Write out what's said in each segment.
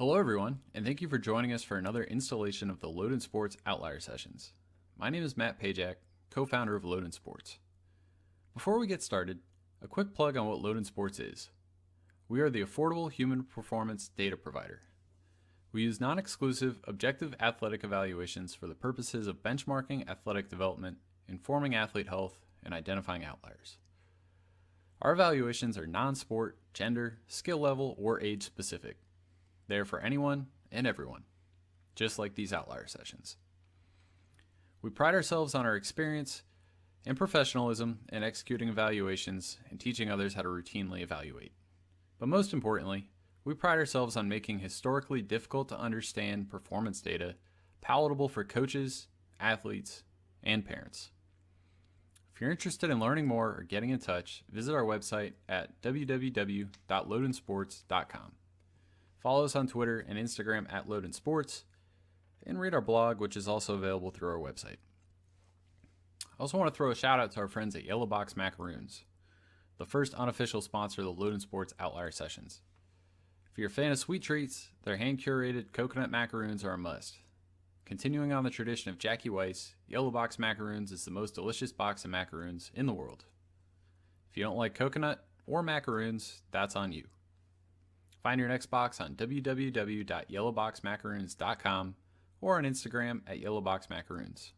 Hello everyone, and thank you for joining us for another installation of the Loden Sports Outlier Sessions. My name is Matt Pajak, co-founder of Loden Sports. Before we get started, a quick plug on what Loden Sports is. We are the affordable human performance data provider. We use non-exclusive, objective athletic evaluations for the purposes of benchmarking athletic development, informing athlete health, and identifying outliers. Our evaluations are non-sport, gender, skill level, or age specific. They are for anyone and everyone, just like these outlier sessions. We pride ourselves on our experience and professionalism in executing evaluations and teaching others how to routinely evaluate. But most importantly, we pride ourselves on making historically difficult to understand performance data palatable for coaches, athletes, and parents. If you're interested in learning more or getting in touch, visit our website at www.lodensports.com. Follow us on Twitter and Instagram at Loden Sports, and read our blog, which is also available through our website. I also want to throw a shout out to our friends at Yellow Box Macaroons, the first unofficial sponsor of the Loden Sports Outlier Sessions. If you're a fan of sweet treats, their hand-curated coconut macaroons are a must. Continuing on the tradition of Jackie Weiss, Yellow Box Macaroons is the most delicious box of macaroons in the world. If you don't like coconut or macaroons, that's on you. Find your next box on www.yellowboxmacaroons.com or on Instagram at yellowboxmacaroons.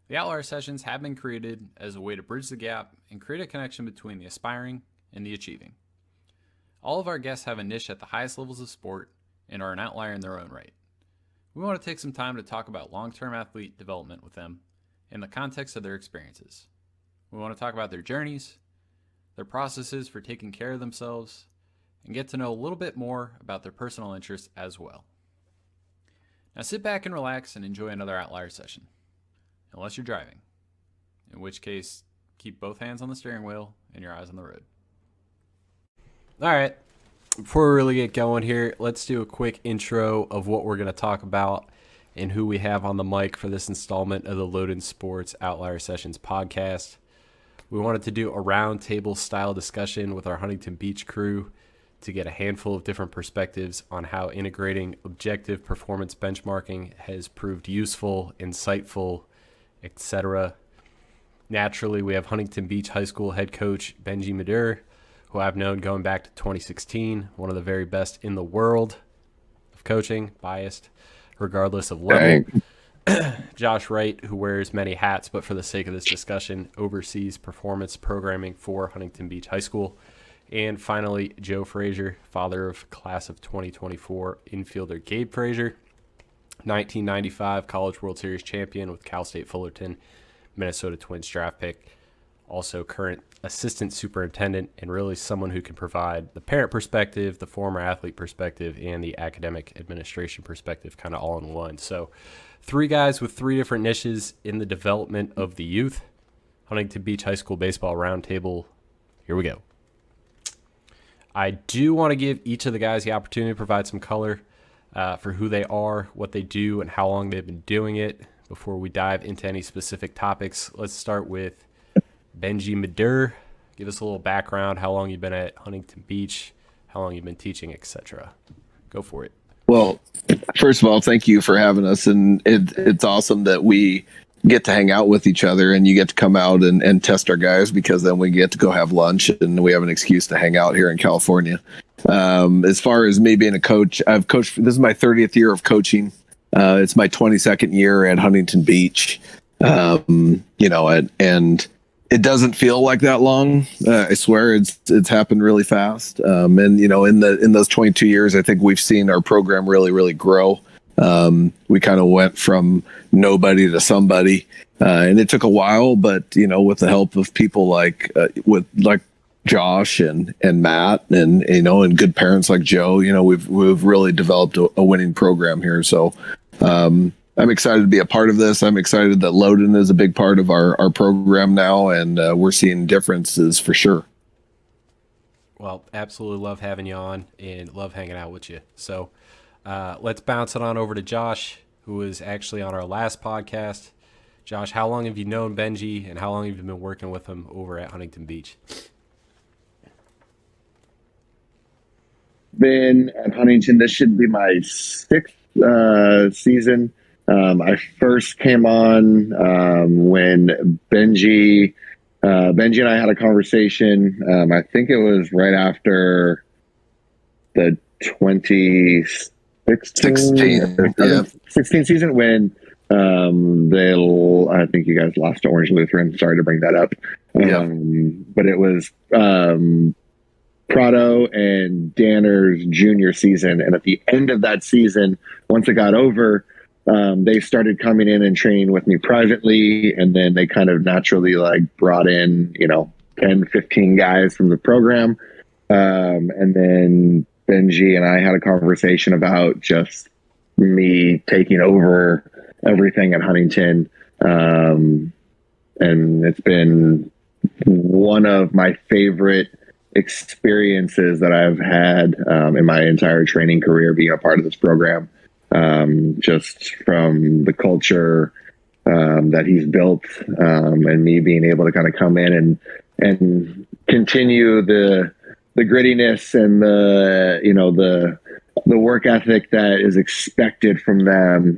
The Outlier Sessions have been created as a way to bridge the gap and create a connection between the aspiring and the achieving. All of our guests have a niche at the highest levels of sport and are an outlier in their own right. We want to take some time to talk about long-term athlete development with them in the context of their experiences. We want to talk about their journeys, their processes for taking care of themselves, and get to know a little bit more about their personal interests as well. Now sit back and relax and enjoy another Outlier session, unless you're driving, in which case keep both hands on the steering wheel and your eyes on the road. All right, before we really get going here, let's do a quick intro of what we're going to talk about and who we have on the mic for this installment of the Loden Sports Outlier Sessions podcast. We wanted to do a roundtable style discussion with our Huntington Beach crew to get a handful of different perspectives on how integrating objective performance benchmarking has proved useful, insightful, etc. Naturally, we have Huntington Beach High School head coach Benji Medure, who I've known going back to 2016, one of the very best in the world of coaching, biased, regardless of level. Josh Reidt, who wears many hats, but for the sake of this discussion, oversees performance programming for Huntington Beach High School. And finally, Joe Fraser, father of class of 2024 infielder Gabe Fraser, 1995 College World Series champion with Cal State Fullerton, Minnesota Twins draft pick, also current assistant superintendent, and really someone who can provide the parent perspective, the former athlete perspective, and the academic administration perspective kind of all in one. So 3 guys with 3 different niches in the development of the youth. Huntington Beach High School Baseball Roundtable. Here we go. I do want to give each of the guys the opportunity to provide some color for who they are, what they do, and how long they've been doing it. Before we dive into any specific topics, let's start with Benji Medure. Give us a little background, how long you've been at Huntington Beach, how long you've been teaching, etc. Go for it. Well, first of all, thank you for having us. And it's awesome that we get to hang out with each other and you get to come out and test our guys, because then we get to go have lunch and we have an excuse to hang out here in California. As far as me being a coach, I've coached, this is my 30th year of coaching. It's my 22nd year at Huntington Beach. And it doesn't feel like that long. I swear it's happened really fast. In those 22 years, I think we've seen our program really, really grow. We kind of went from nobody to somebody, and it took a while, but with the help of people like Josh and Matt and good parents like Joe, we've really developed a winning program here. So I'm excited to be a part of this. I'm excited that Loden is a big part of our program now, and we're seeing differences for sure. Well, absolutely love having you on and love hanging out with you. So let's bounce it on over to Josh, who was actually on our last podcast. Josh, how long have you known Benji, and how long have you been working with him over at Huntington Beach? been at Huntington. This should be my sixth season. I first came on when Benji and I had a conversation. I think it was right after the 2016 season when I think you guys lost to Orange Lutheran. Sorry to bring that up. But it was Prado and Danner's junior season. And at the end of that season, once it got over, they started coming in and training with me privately. And then they kind of naturally brought in, 10, 15 guys from the program. And then Benji and I had a conversation about just me taking over everything at Huntington. And it's been one of my favorite experiences that I've had in my entire training career being a part of this program. Just from the culture that he's built and me being able to kind of come in and continue the grittiness and the work ethic that is expected from them,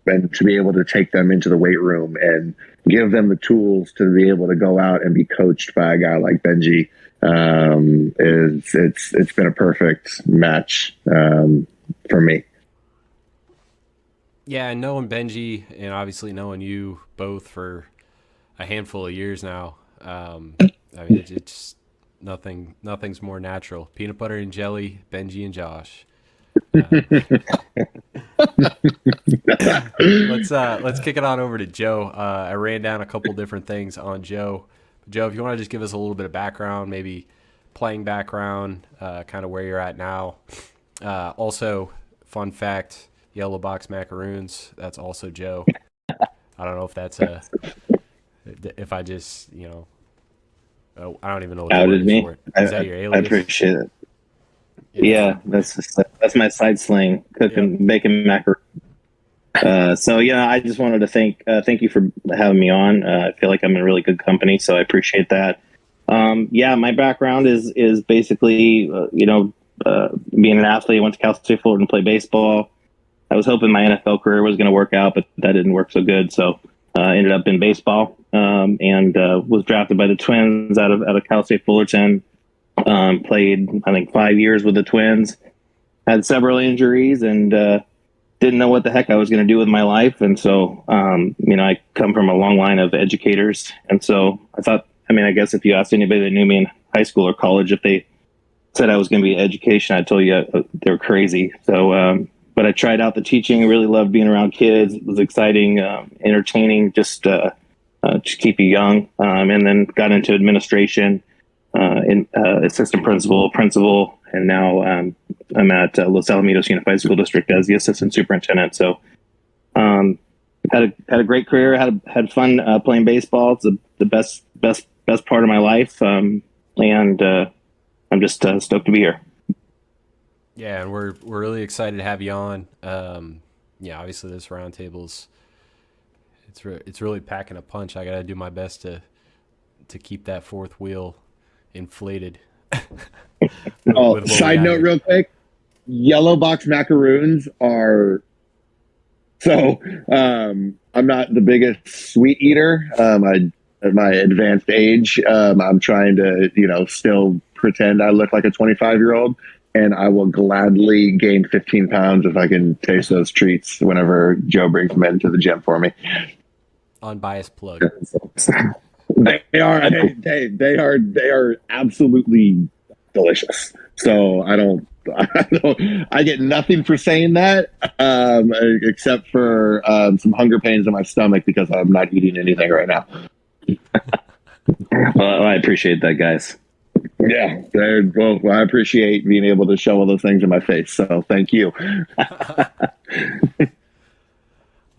and to be able to take them into the weight room and give them the tools to be able to go out and be coached by a guy like Benji. It's been a perfect match for me. Yeah, and knowing Benji and obviously knowing you both for a handful of years now, I mean, it's nothing's more natural. Peanut butter and jelly, Benji and Josh. Let's kick it on over to Joe. I ran down a couple different things on Joe. Joe, if you want to just give us a little bit of background, maybe playing background, kind of where you're at now. Also, fun fact, Yellow Box Macaroons, that's also Joe. I don't know if that's if I just, I don't even know what the word is for it. Is that your alias? I appreciate it. Yeah, that's my side slang, cooking, baking macaroni. So yeah, I just wanted to thank you for having me on. I feel like I'm in really good company, so I appreciate that. Yeah, my background is basically, being an athlete. I went to Cal State Fullerton to play baseball. I was hoping my NFL career was going to work out, but that didn't work so good. So I ended up in baseball, and was drafted by the Twins out of Cal State Fullerton. Played, I think, 5 years with the Twins. Had several injuries and didn't know what the heck I was going to do with my life. And so, I come from a long line of educators. And so I thought, I guess if you asked anybody that knew me in high school or college, if they said I was going to be in education, I'd tell you they were crazy. So, but I tried out the teaching. I really loved being around kids. It was exciting, entertaining, just keep you young. And then got into administration, assistant principal, and now I'm at Los Alamitos Unified School District as the assistant superintendent. So had a great career. Had fun playing baseball. It's the best part of my life, and I'm just stoked to be here. Yeah, and we're really excited to have you on. Obviously this roundtable's it's really packing a punch. I got to do my best to keep that fourth wheel inflated. Side note real quick, Yellow Box Macaroons are I'm not the biggest sweet eater. At my advanced age, I'm trying to still pretend I look like a 25-year-old, and I will gladly gain 15 pounds if I can taste those treats whenever Joe brings them into the gym for me. Unbiased plug. They are absolutely delicious. So I get nothing for saying that, except for some hunger pains in my stomach because I'm not eating anything right now. Well, I appreciate that, guys. Yeah, I appreciate being able to show all those things in my face. So thank you.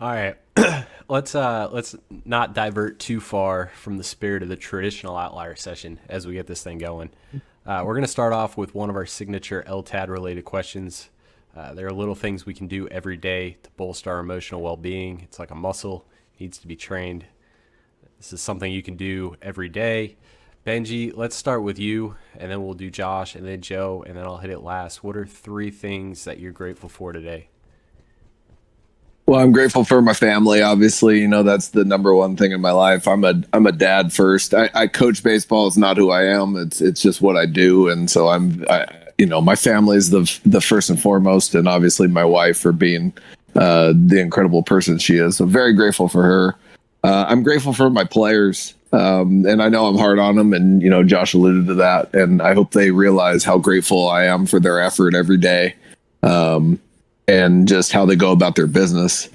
All right. Let's not divert too far from the spirit of the traditional outlier session as we get this thing going. We're going to start off with one of our signature LTAD related questions. There are little things we can do every day to bolster our emotional well-being. It's like a muscle, needs to be trained. This is something you can do every day. Benji, let's start with you, and then we'll do Josh, and then Joe, and then I'll hit it last. What are 3 things that you're grateful for today? Well, I'm grateful for my family. Obviously, that's the number one thing in my life. I'm a dad first. I coach baseball. It's not who I am. It's just what I do. And so my family is the first and foremost, and obviously my wife for being the incredible person she is. So very grateful for her. I'm grateful for my players. And I know I'm hard on them, and Josh alluded to that, and I hope they realize how grateful I am for their effort every day, and just how they go about their business.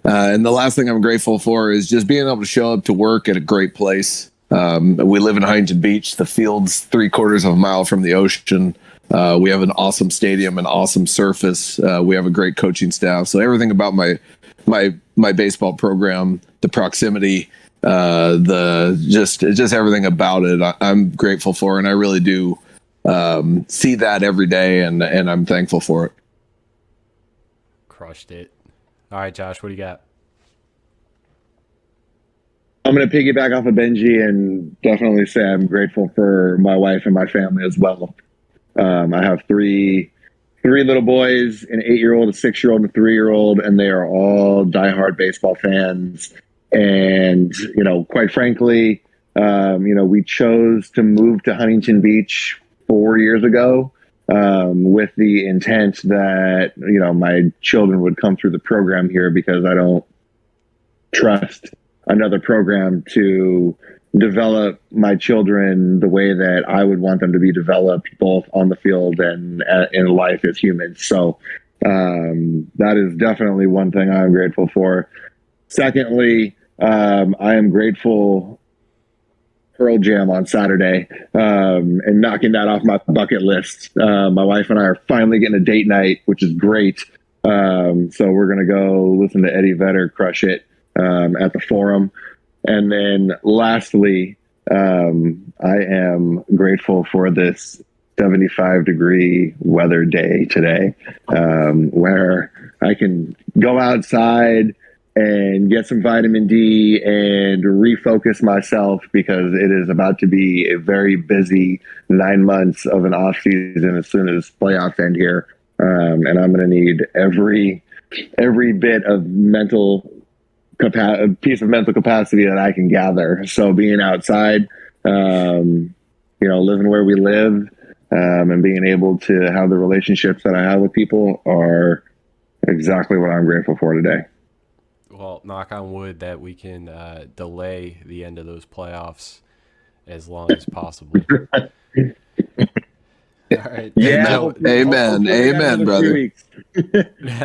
And the last thing I'm grateful for is just being able to show up to work at a great place. We live in Huntington Beach. The field's 3/4 of a mile from the ocean. We have an awesome stadium, an awesome surface. We have a great coaching staff. So everything about my baseball program, the proximity, just everything about it, I'm grateful for, and I really do see that every day, and I'm thankful for it. Crushed it. All right, Josh, what do you got? I'm going to piggyback off of Benji and definitely say I'm grateful for my wife and my family as well. I have three little boys, an 8-year-old, a 6-year-old, and a 3-year-old, and they are all diehard baseball fans. And, quite frankly, we chose to move to Huntington Beach 4 years ago with the intent that, my children would come through the program here, because I don't trust another program to develop my children the way that I would want them to be developed, both on the field and in life as humans. So that is definitely one thing I'm grateful for. Secondly, I am grateful Pearl Jam on Saturday, and knocking that off my bucket list. My wife and I are finally getting a date night, which is great. So we're going to go listen to Eddie Vedder crush it at the Forum. And then lastly, I am grateful for this 75-degree weather day today, where I can go outside and get some vitamin D and refocus myself, because it is about to be a very busy 9 months of an off season as soon as playoffs end here. And I'm going to need every bit of piece of mental capacity that I can gather. So being outside, living where we live, and being able to have the relationships that I have with people are exactly what I'm grateful for today. Well, knock on wood that we can delay the end of those playoffs as long as possible. All right. Yeah. Amen, brother.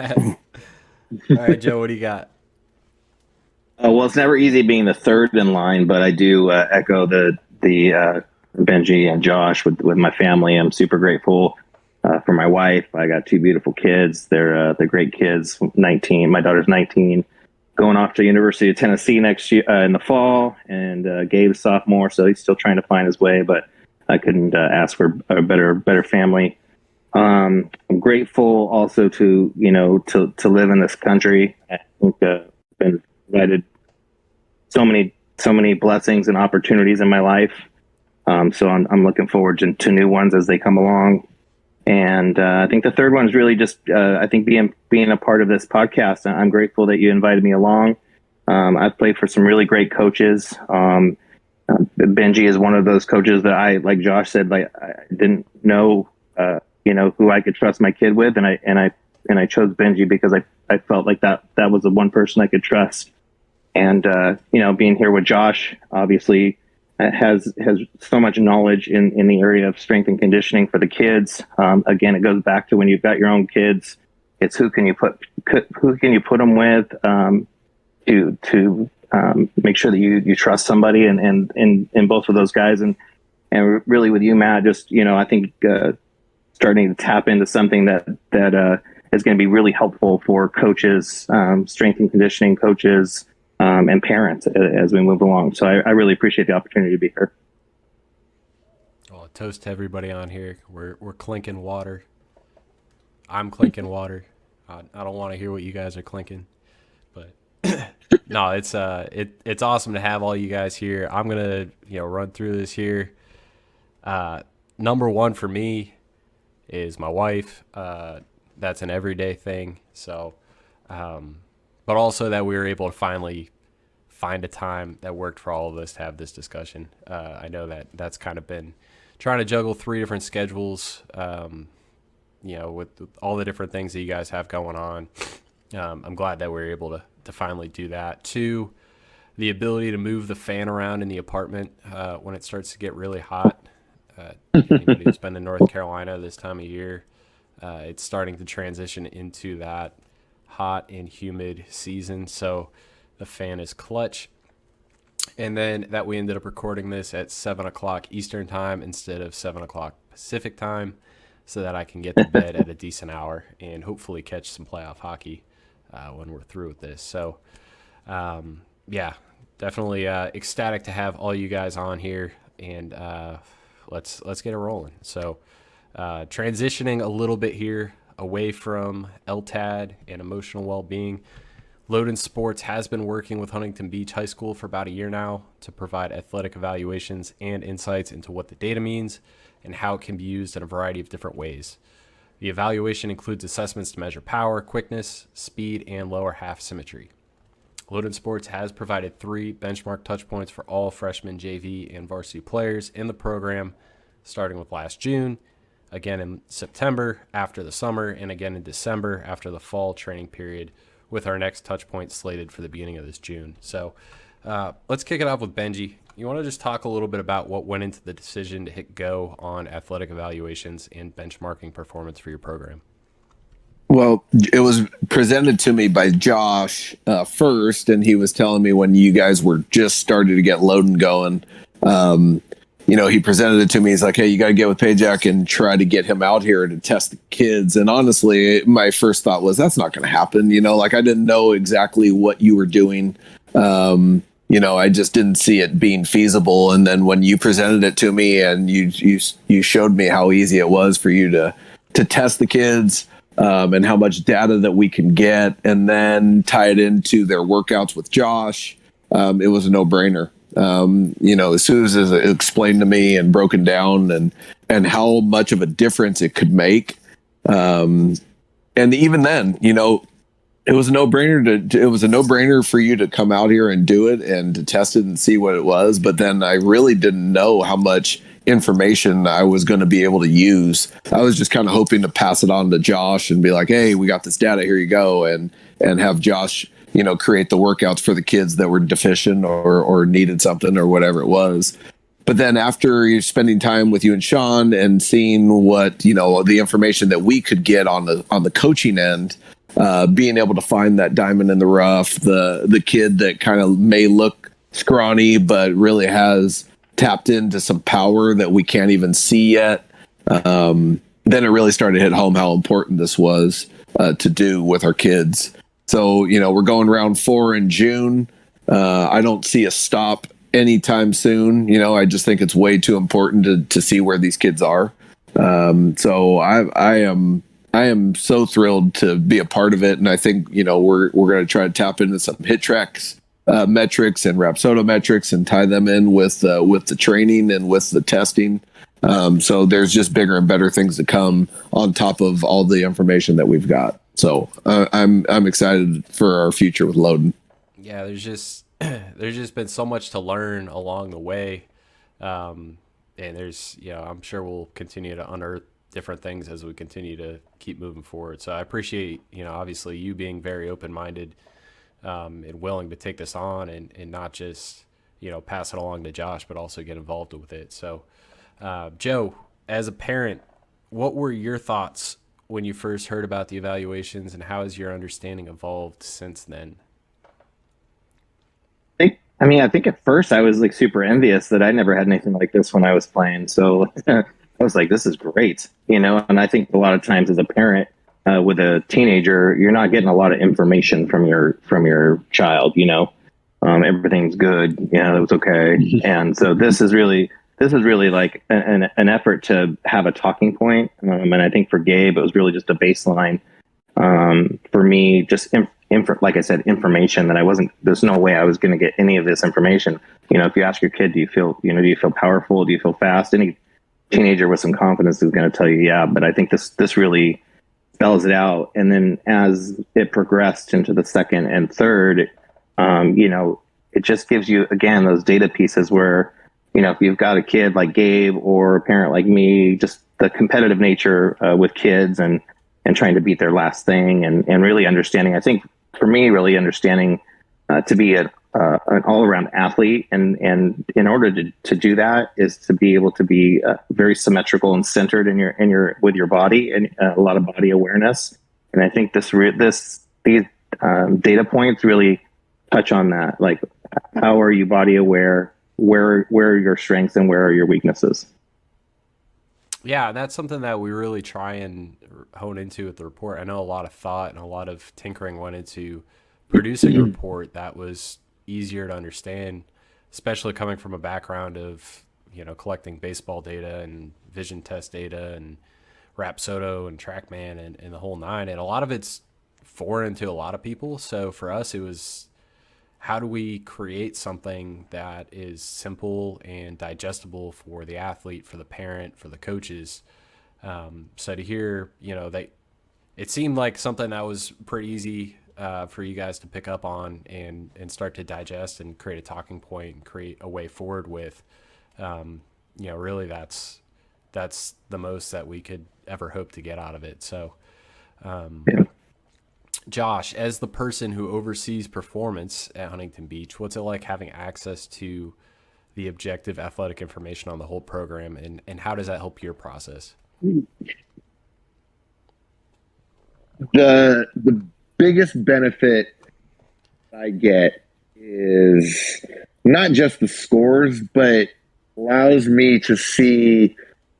All right, Joe, what do you got? Well, it's never easy being the third in line, but I do echo the Benji and Josh with my family. I'm super grateful for my wife. I got 2 beautiful kids. They're great kids. 19. My daughter's 19, going off to University of Tennessee next year in the fall, and Gabe's sophomore, so he's still trying to find his way. But I couldn't ask for a better family. I'm grateful also to live in this country. I think been provided so many blessings and opportunities in my life. So I'm looking forward to new ones as they come along. And I think the third one is really just I think being a part of this podcast. I'm grateful that you invited me along. I've played for some really great coaches. Benji is one of those coaches that like Josh said, I didn't know who I could trust my kid with, and I chose Benji because I felt like that was the one person I could trust. And being here with Josh, obviously, has so much knowledge in the area of strength and conditioning for the kids. Again, it goes back to when you've got your own kids, it's who can you put them with to make sure that you trust somebody, and in both of those guys, and really with you, Matt, just I think starting to tap into something that is going to be really helpful for coaches, strength and conditioning coaches, and parents as we move along. So I really appreciate the opportunity to be here. Well, toast to everybody on here. We're clinking water. I'm clinking water. I don't want to hear what you guys are clinking, but no, it's awesome to have all you guys here. I'm gonna run through this here. Number one for me is my wife. That's an everyday thing. So, but also that we were able to finally find a time that worked for all of us to have this discussion. I know that's kind of been trying to juggle 3 different schedules, with all the different things that you guys have going on. I'm glad that we're able to finally do that. 2, the ability to move the fan around in the apartment when it starts to get really hot. Anybody who's been in North Carolina this time of year, it's starting to transition into that hot and humid season. So the fan is clutch. And then that we ended up recording this at 7 o'clock Eastern time instead of 7 o'clock Pacific time, so that I can get to bed at a decent hour and hopefully catch some playoff hockey when we're through with this. So, definitely ecstatic to have all you guys on here, and let's get it rolling. So, transitioning a little bit here away from LTAD and emotional well-being, Loden Sports has been working with Huntington Beach High School for about a year now to provide athletic evaluations and insights into what the data means and how it can be used in a variety of different ways. The evaluation includes assessments to measure power, quickness, speed, and lower half symmetry. Loden Sports has provided 3 benchmark touchpoints for all freshman, JV, and varsity players in the program, starting with last June, again in September after the summer, and again in December after the fall training period, with our next touchpoint slated for the beginning of this June. So let's kick it off with Benji. You want to just talk a little bit about what went into the decision to hit go on athletic evaluations and benchmarking performance for your program? Well, it was presented to me by Josh first, and he was telling me when you guys were just starting to get Loden going, he presented it to me. He's like, hey, you got to get with Pajak and try to get him out here to test the kids. And honestly, my first thought was, that's not going to happen. I didn't know exactly what you were doing. I just didn't see it being feasible. And then when you presented it to me and you showed me how easy it was for you to test the kids, and how much data that we can get, and then tie it into their workouts with Josh, it was a no-brainer. As soon as it explained to me and broken down and how much of a difference it could make. And even then, it was a no-brainer for you to come out here and do it and to test it and see what it was. But then I really didn't know how much information I was going to be able to use. I was just kind of hoping to pass it on to Josh and be like, hey, we got this data, here you go. And have Josh, create the workouts for the kids that were deficient or needed something or whatever it was. But then after you're spending time with you and Sean and seeing what, the information that we could get on the coaching end, being able to find that diamond in the rough, the kid that kind of may look scrawny, but really has tapped into some power that we can't even see yet. Then it really started to hit home how important this was to do with our kids. So, we're going round 4 in June. I don't see a stop anytime soon. I just think it's way too important to see where these kids are. So I am so thrilled to be a part of it. And I think, we're going to try to tap into some hit tracks, metrics and Rapsodo metrics and tie them in with the training and with the testing. So there's just bigger and better things to come on top of all the information that we've got. So I'm excited for our future with Loden. Yeah, there's just been so much to learn along the way. And there's, I'm sure we'll continue to unearth different things as we continue to keep moving forward. So I appreciate, obviously you being very open-minded and willing to take this on and not just, pass it along to Josh, but also get involved with it. So, Joe, as a parent, what were your thoughts when you first heard about the evaluations, and how has your understanding evolved since then? I think at first I was like super envious that I never had anything like this when I was playing. So I was like, this is great, and I think a lot of times as a parent, with a teenager, you're not getting a lot of information from your child. Everything's good. It was okay. And so this is really like an effort to have a talking point. And I think for Gabe, it was really just a baseline. For me, just like I said, information that there's no way I was going to get any of this information. If you ask your kid, do you feel powerful? Do you feel fast? teenager with some confidence is going to tell you, yeah, but I think this really spells it out. And then as it progressed into the second and third, it just gives you, again, those data pieces where, if you've got a kid like Gabe or a parent like me, just the competitive nature with kids and trying to beat their last thing and really understanding, I think for me, really understanding to be an all-around athlete. And in order to do that is to be able to be very symmetrical and centered with your body and a lot of body awareness. And I think these data points really touch on that. Like, how are you body aware? Where are your strengths and where are your weaknesses? Yeah, that's something that we really try and hone into with the report. I know a lot of thought and a lot of tinkering went into producing a report that was easier to understand, especially coming from a background of, collecting baseball data and vision test data and Rapsodo and TrackMan and the whole nine. And a lot of it's foreign to a lot of people. So for us, it was, how do we create something that is simple and digestible for the athlete, for the parent, for the coaches? So to hear, it seemed like something that was pretty easy for you guys to pick up on and start to digest and create a talking point and create a way forward with. Really that's the most that we could ever hope to get out of it. So, Josh, as the person who oversees performance at Huntington Beach, what's it like having access to the objective athletic information on the whole program, and how does that help your process? The biggest benefit I get is not just the scores, but allows me to see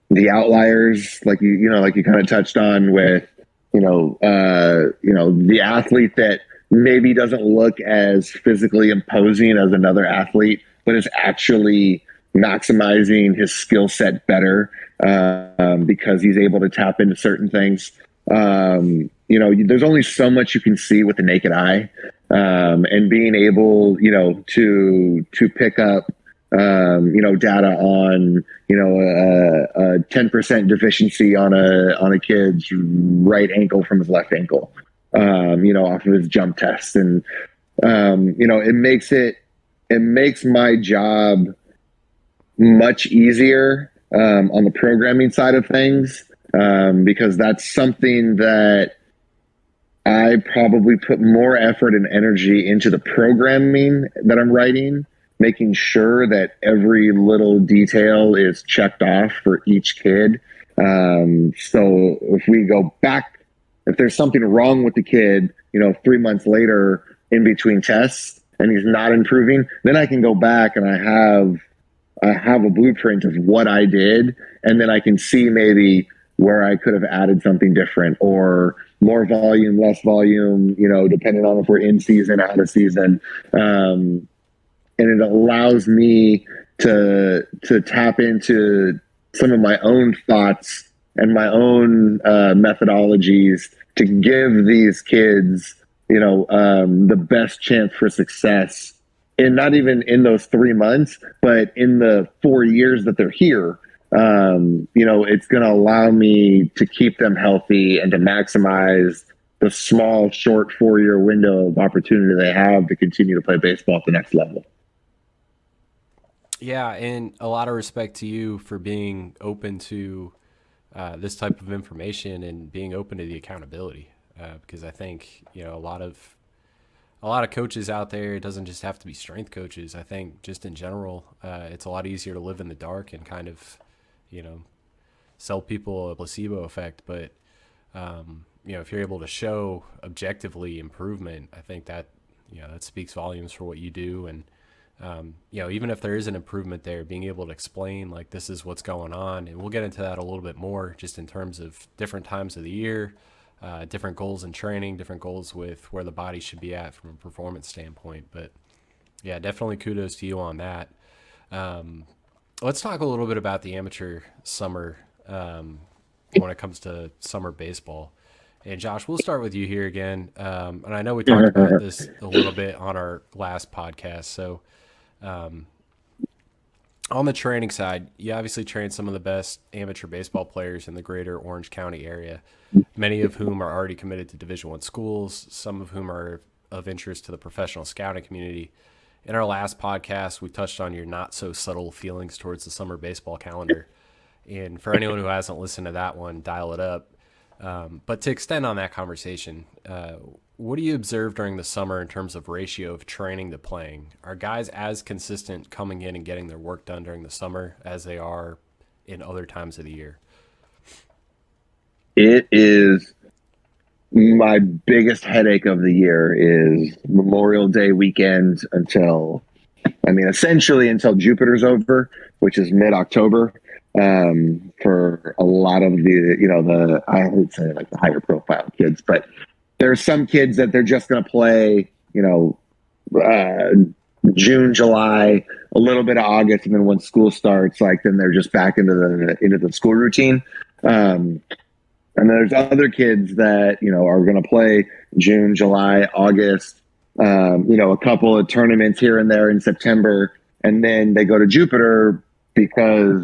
the outliers, like you kind of touched on with, the athlete that maybe doesn't look as physically imposing as another athlete, but is actually maximizing his skill set better because he's able to tap into certain things. There's only so much you can see with the naked eye, and being able, to pick up, data on, a 10% deficiency on a kid's right ankle from his left ankle, off of his jump test. And, it makes my job much easier, on the programming side of things, because that's something that I probably put more effort and energy into the programming that I'm writing, making sure that every little detail is checked off for each kid. So if we go back, if there's something wrong with the kid, 3 months later in between tests and he's not improving, then I can go back and I have a blueprint of what I did. And then I can see maybe where I could have added something different or more volume, less volume, depending on if we're in season, out of season. And it allows me to tap into some of my own thoughts and my own methodologies to give these kids, the best chance for success. And not even in those 3 months, but in the 4 years that they're here. It's going to allow me to keep them healthy and to maximize the small, short 4-year window of opportunity they have to continue to play baseball at the next level. Yeah, and a lot of respect to you for being open to this type of information and being open to the accountability, because I think a lot of coaches out there, it doesn't just have to be strength coaches. I think just in general, it's a lot easier to live in the dark and kind of sell people a placebo effect. But if you're able to show objectively improvement, I think that that speaks volumes for what you do. And even if there is an improvement there, being able to explain like this is what's going on, and we'll get into that a little bit more just in terms of different times of the year, different goals in training, different goals with where the body should be at from a performance standpoint. But yeah, definitely kudos to you on that. Let's talk a little bit about the amateur summer when it comes to summer baseball. And Josh, we'll start with you here again. And I know we talked about this a little bit on our last podcast. So On the training side, you obviously train some of the best amateur baseball players in the greater Orange County area, many of whom are already committed to Division I schools, some of whom are of interest to the professional scouting community. In our last podcast, we touched on your not so subtle feelings towards the summer baseball calendar. And for anyone who hasn't listened to that one, dial it up. But to extend on that conversation, what do you observe during the summer in terms of ratio of training to playing? Are guys as consistent coming in and getting their work done during the summer as they are in other times of the year? It is my biggest headache of the year is Memorial Day weekend essentially until Jupiter's over, which is mid-October. For a lot of I would say like the higher profile kids, but there's some kids that they're just going to play, June, July, a little bit of August, and then when school starts, then they're just back into the school routine. And there's other kids that are going to play June, July, August, a couple of tournaments here and there in September, and then they go to Jupiter because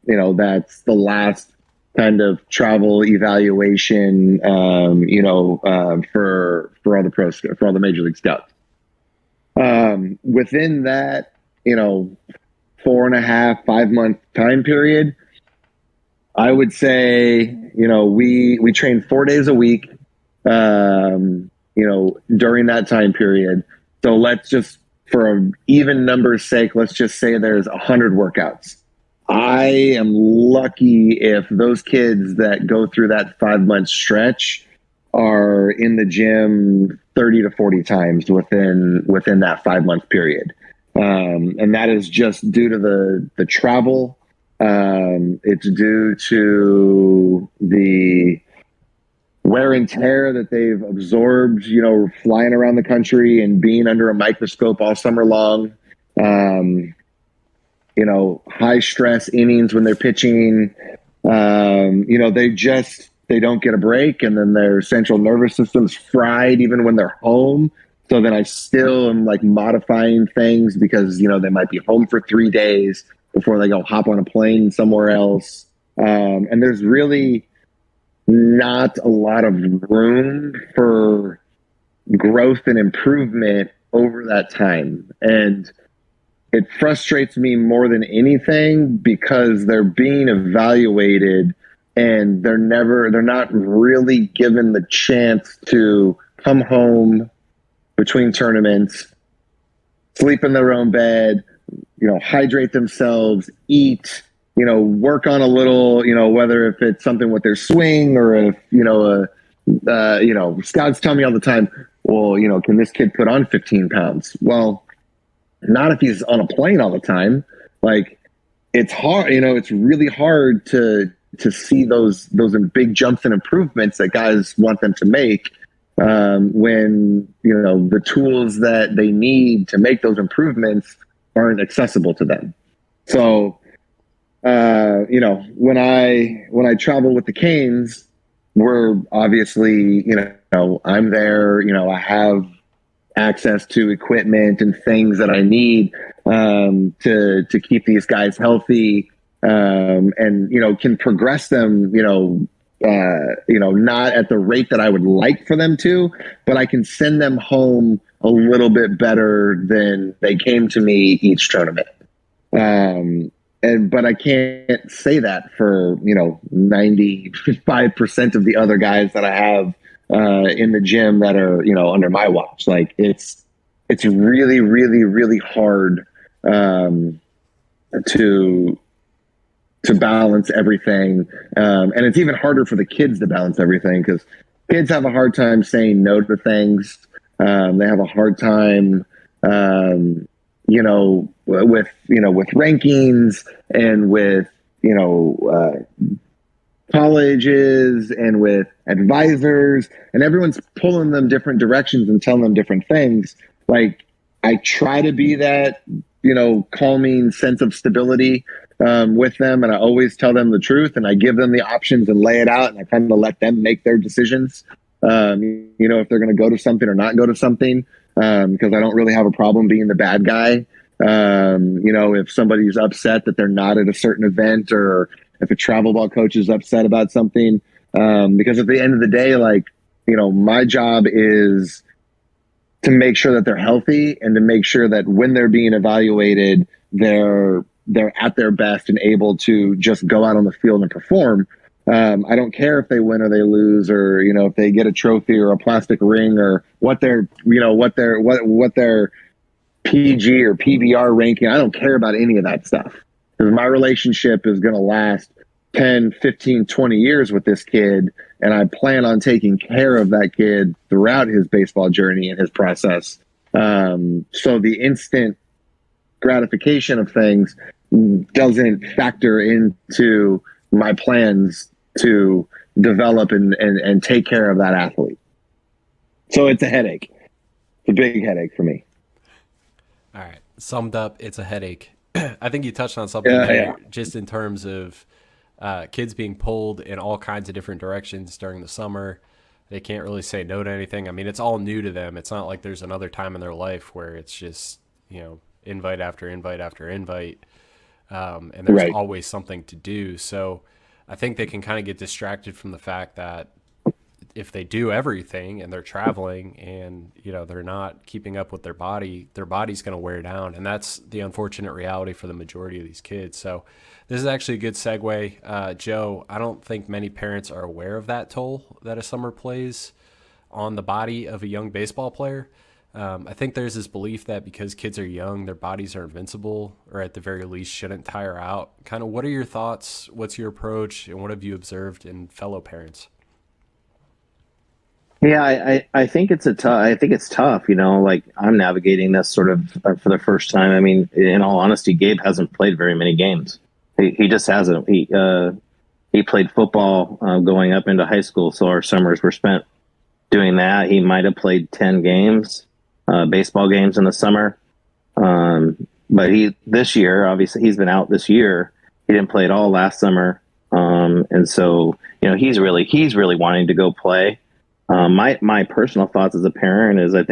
that's the last kind of travel evaluation, for all the pros, for all the major league scouts. Within that, 4.5, 5 month time period, I would say, we train 4 days a week, during that time period. So let's just, for an even number's sake, let's just say there's 100 workouts. I am lucky if those kids that go through that 5 month stretch are in the gym 30 to 40 times within that 5 month period. And that is just due to the travel. It's due to the wear and tear that they've absorbed, flying around the country and being under a microscope all summer long. High stress innings when they're pitching, they don't get a break, and then their central nervous system's fried even when they're home. So then I still am modifying things because, they might be home for 3 days before they go hop on a plane somewhere else. And there's really not a lot of room for growth and improvement over that time. And it frustrates me more than anything because they're being evaluated and they're not really given the chance to come home between tournaments, sleep in their own bed, hydrate themselves, eat, work on a little, whether if it's something with their swing or if, scouts tell me all the time, well, can this kid put on 15 pounds? Well, not if he's on a plane all the time. It's hard, it's really hard to see those big jumps and improvements that guys want them to make when, the tools that they need to make those improvements aren't accessible to them. So, when I travel with the Canes, we're obviously, I'm there, I have access to equipment and things that I need to keep these guys healthy, and can progress them, not at the rate that I would like for them to, but I can send them home a little bit better than they came to me each tournament. But I can't say that for 95% of the other guys that I have in the gym that are under my watch. It's really, really, really hard to balance everything, and it's even harder for the kids to balance everything because kids have a hard time saying no to things. They have a hard time with rankings and with colleges and with advisors, and everyone's pulling them different directions and telling them different things. I try to be that calming sense of stability with them, and I always tell them the truth, and I give them the options and lay it out, and I kind of let them make their decisions. If they're going to go to something or not go to something, because I don't really have a problem being the bad guy If somebody's upset that they're not at a certain event, or if a travel ball coach is upset about something, because at the end of the day, my job is to make sure that they're healthy and to make sure that when they're being evaluated, they're at their best and able to just go out on the field and perform. I don't care if they win or they lose, or if they get a trophy or a plastic ring, or what their PG or PBR ranking. I don't care about any of that stuff, because my relationship is going to last 10, 15, 20 years with this kid, and I plan on taking care of that kid throughout his baseball journey and his process. So the instant gratification of things doesn't factor into my plans to develop and take care of that athlete. So it's a headache. It's a big headache for me. All right. Summed up, it's a headache. I think you touched on something there, just in terms of kids being pulled in all kinds of different directions during the summer. They can't really say no to anything. I mean, it's all new to them. It's not like there's another time in their life where it's just, invite after invite after invite. And there's always something to do. So I think they can kind of get distracted from the fact that if they do everything and they're traveling and, they're not keeping up with their body's going to wear down. And that's the unfortunate reality for the majority of these kids. So this is actually a good segue. Joe, I don't think many parents are aware of that toll that a summer plays on the body of a young baseball player. I think there's this belief that because kids are young, their bodies are invincible, or at the very least shouldn't tire out. Kind of, what are your thoughts? What's your approach? And what have you observed in fellow parents? Yeah, I think it's tough. I'm navigating this sort of for the first time. I mean, in all honesty, Gabe hasn't played very many games. He just hasn't. He played football going up into high school, so our summers were spent doing that. He might have played 10 games, baseball games in the summer. But this year, obviously, he's been out this year. He didn't play at all last summer, and so he's really wanting to go play. My personal thoughts as a parent is I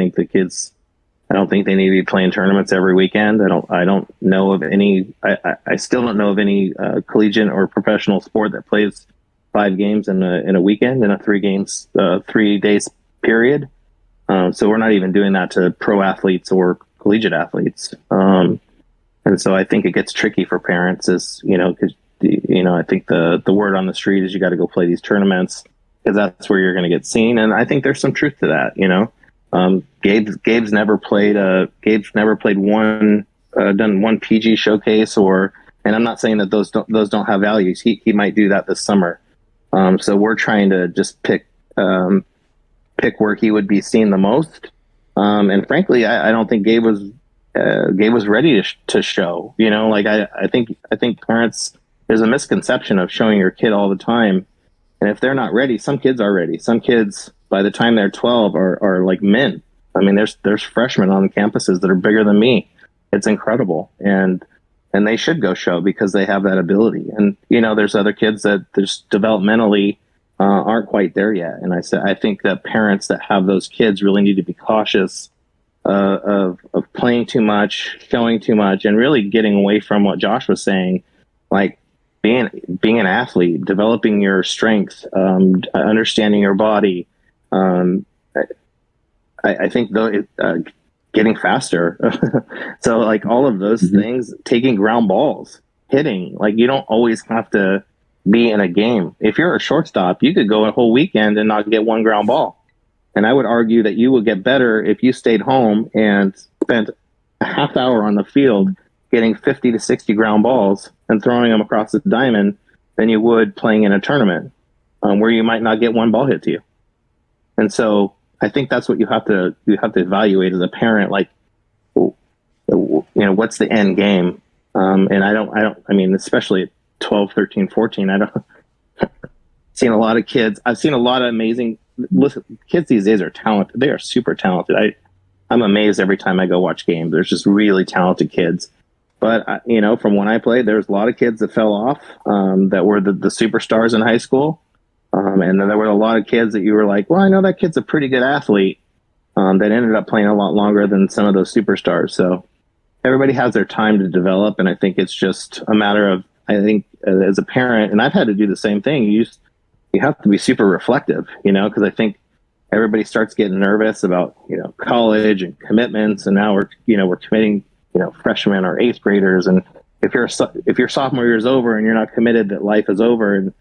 don't think they need to be playing tournaments every weekend. I don't know of any. I still don't know of any collegiate or professional sport that plays 5 games in a weekend in a 3 days period. So we're not even doing that to pro athletes or collegiate athletes. And so I think it gets tricky for parents, because I think the word on the street is you got to go play these tournaments, because that's where you're going to get seen. And I think there's some truth to that. Gabe's never played done one PG showcase, and I'm not saying that those don't have values. He might do that this summer. So we're trying to just pick where he would be seen the most. And frankly, I don't think Gabe was ready to show. I think parents, there's a misconception of showing your kid all the time. And if they're not ready, some kids are ready. Some kids, by the time they're 12, are like men. I mean, there's freshmen on the campuses that are bigger than me. It's incredible, and they should go show because they have that ability. And there's other kids that just developmentally aren't quite there yet. And I think that parents that have those kids really need to be cautious of playing too much, showing too much, and really getting away from what Josh was saying, like being an athlete, developing your strength, understanding your body. I think though getting faster. So like all of those things, taking ground balls, hitting, like you don't always have to be in a game. If you're a shortstop, you could go a whole weekend and not get one ground ball. And I would argue that you would get better if you stayed home and spent a half hour on the field getting 50 to 60 ground balls and throwing them across the diamond than you would playing in a tournament where you might not get one ball hit to you. And so I think that's what you have to evaluate as a parent. Like, what's the end game? And I mean, especially at 12, 13, 14, seen a lot of kids. I've seen a lot of amazing, kids these days are talented. They are super talented. I'm amazed every time I go watch games. There's just really talented kids. But, from when I played, there's a lot of kids that fell off that were the superstars in high school. And then there were a lot of kids that you were like, well, I know that kid's a pretty good athlete that ended up playing a lot longer than some of those superstars. So everybody has their time to develop, and I think it's just a matter of, I think as a parent, and I've had to do the same thing. You have to be super reflective, because I think everybody starts getting nervous about college and commitments, and now we're committing freshmen or eighth graders, and if your sophomore year is over and you're not committed, that life is over, and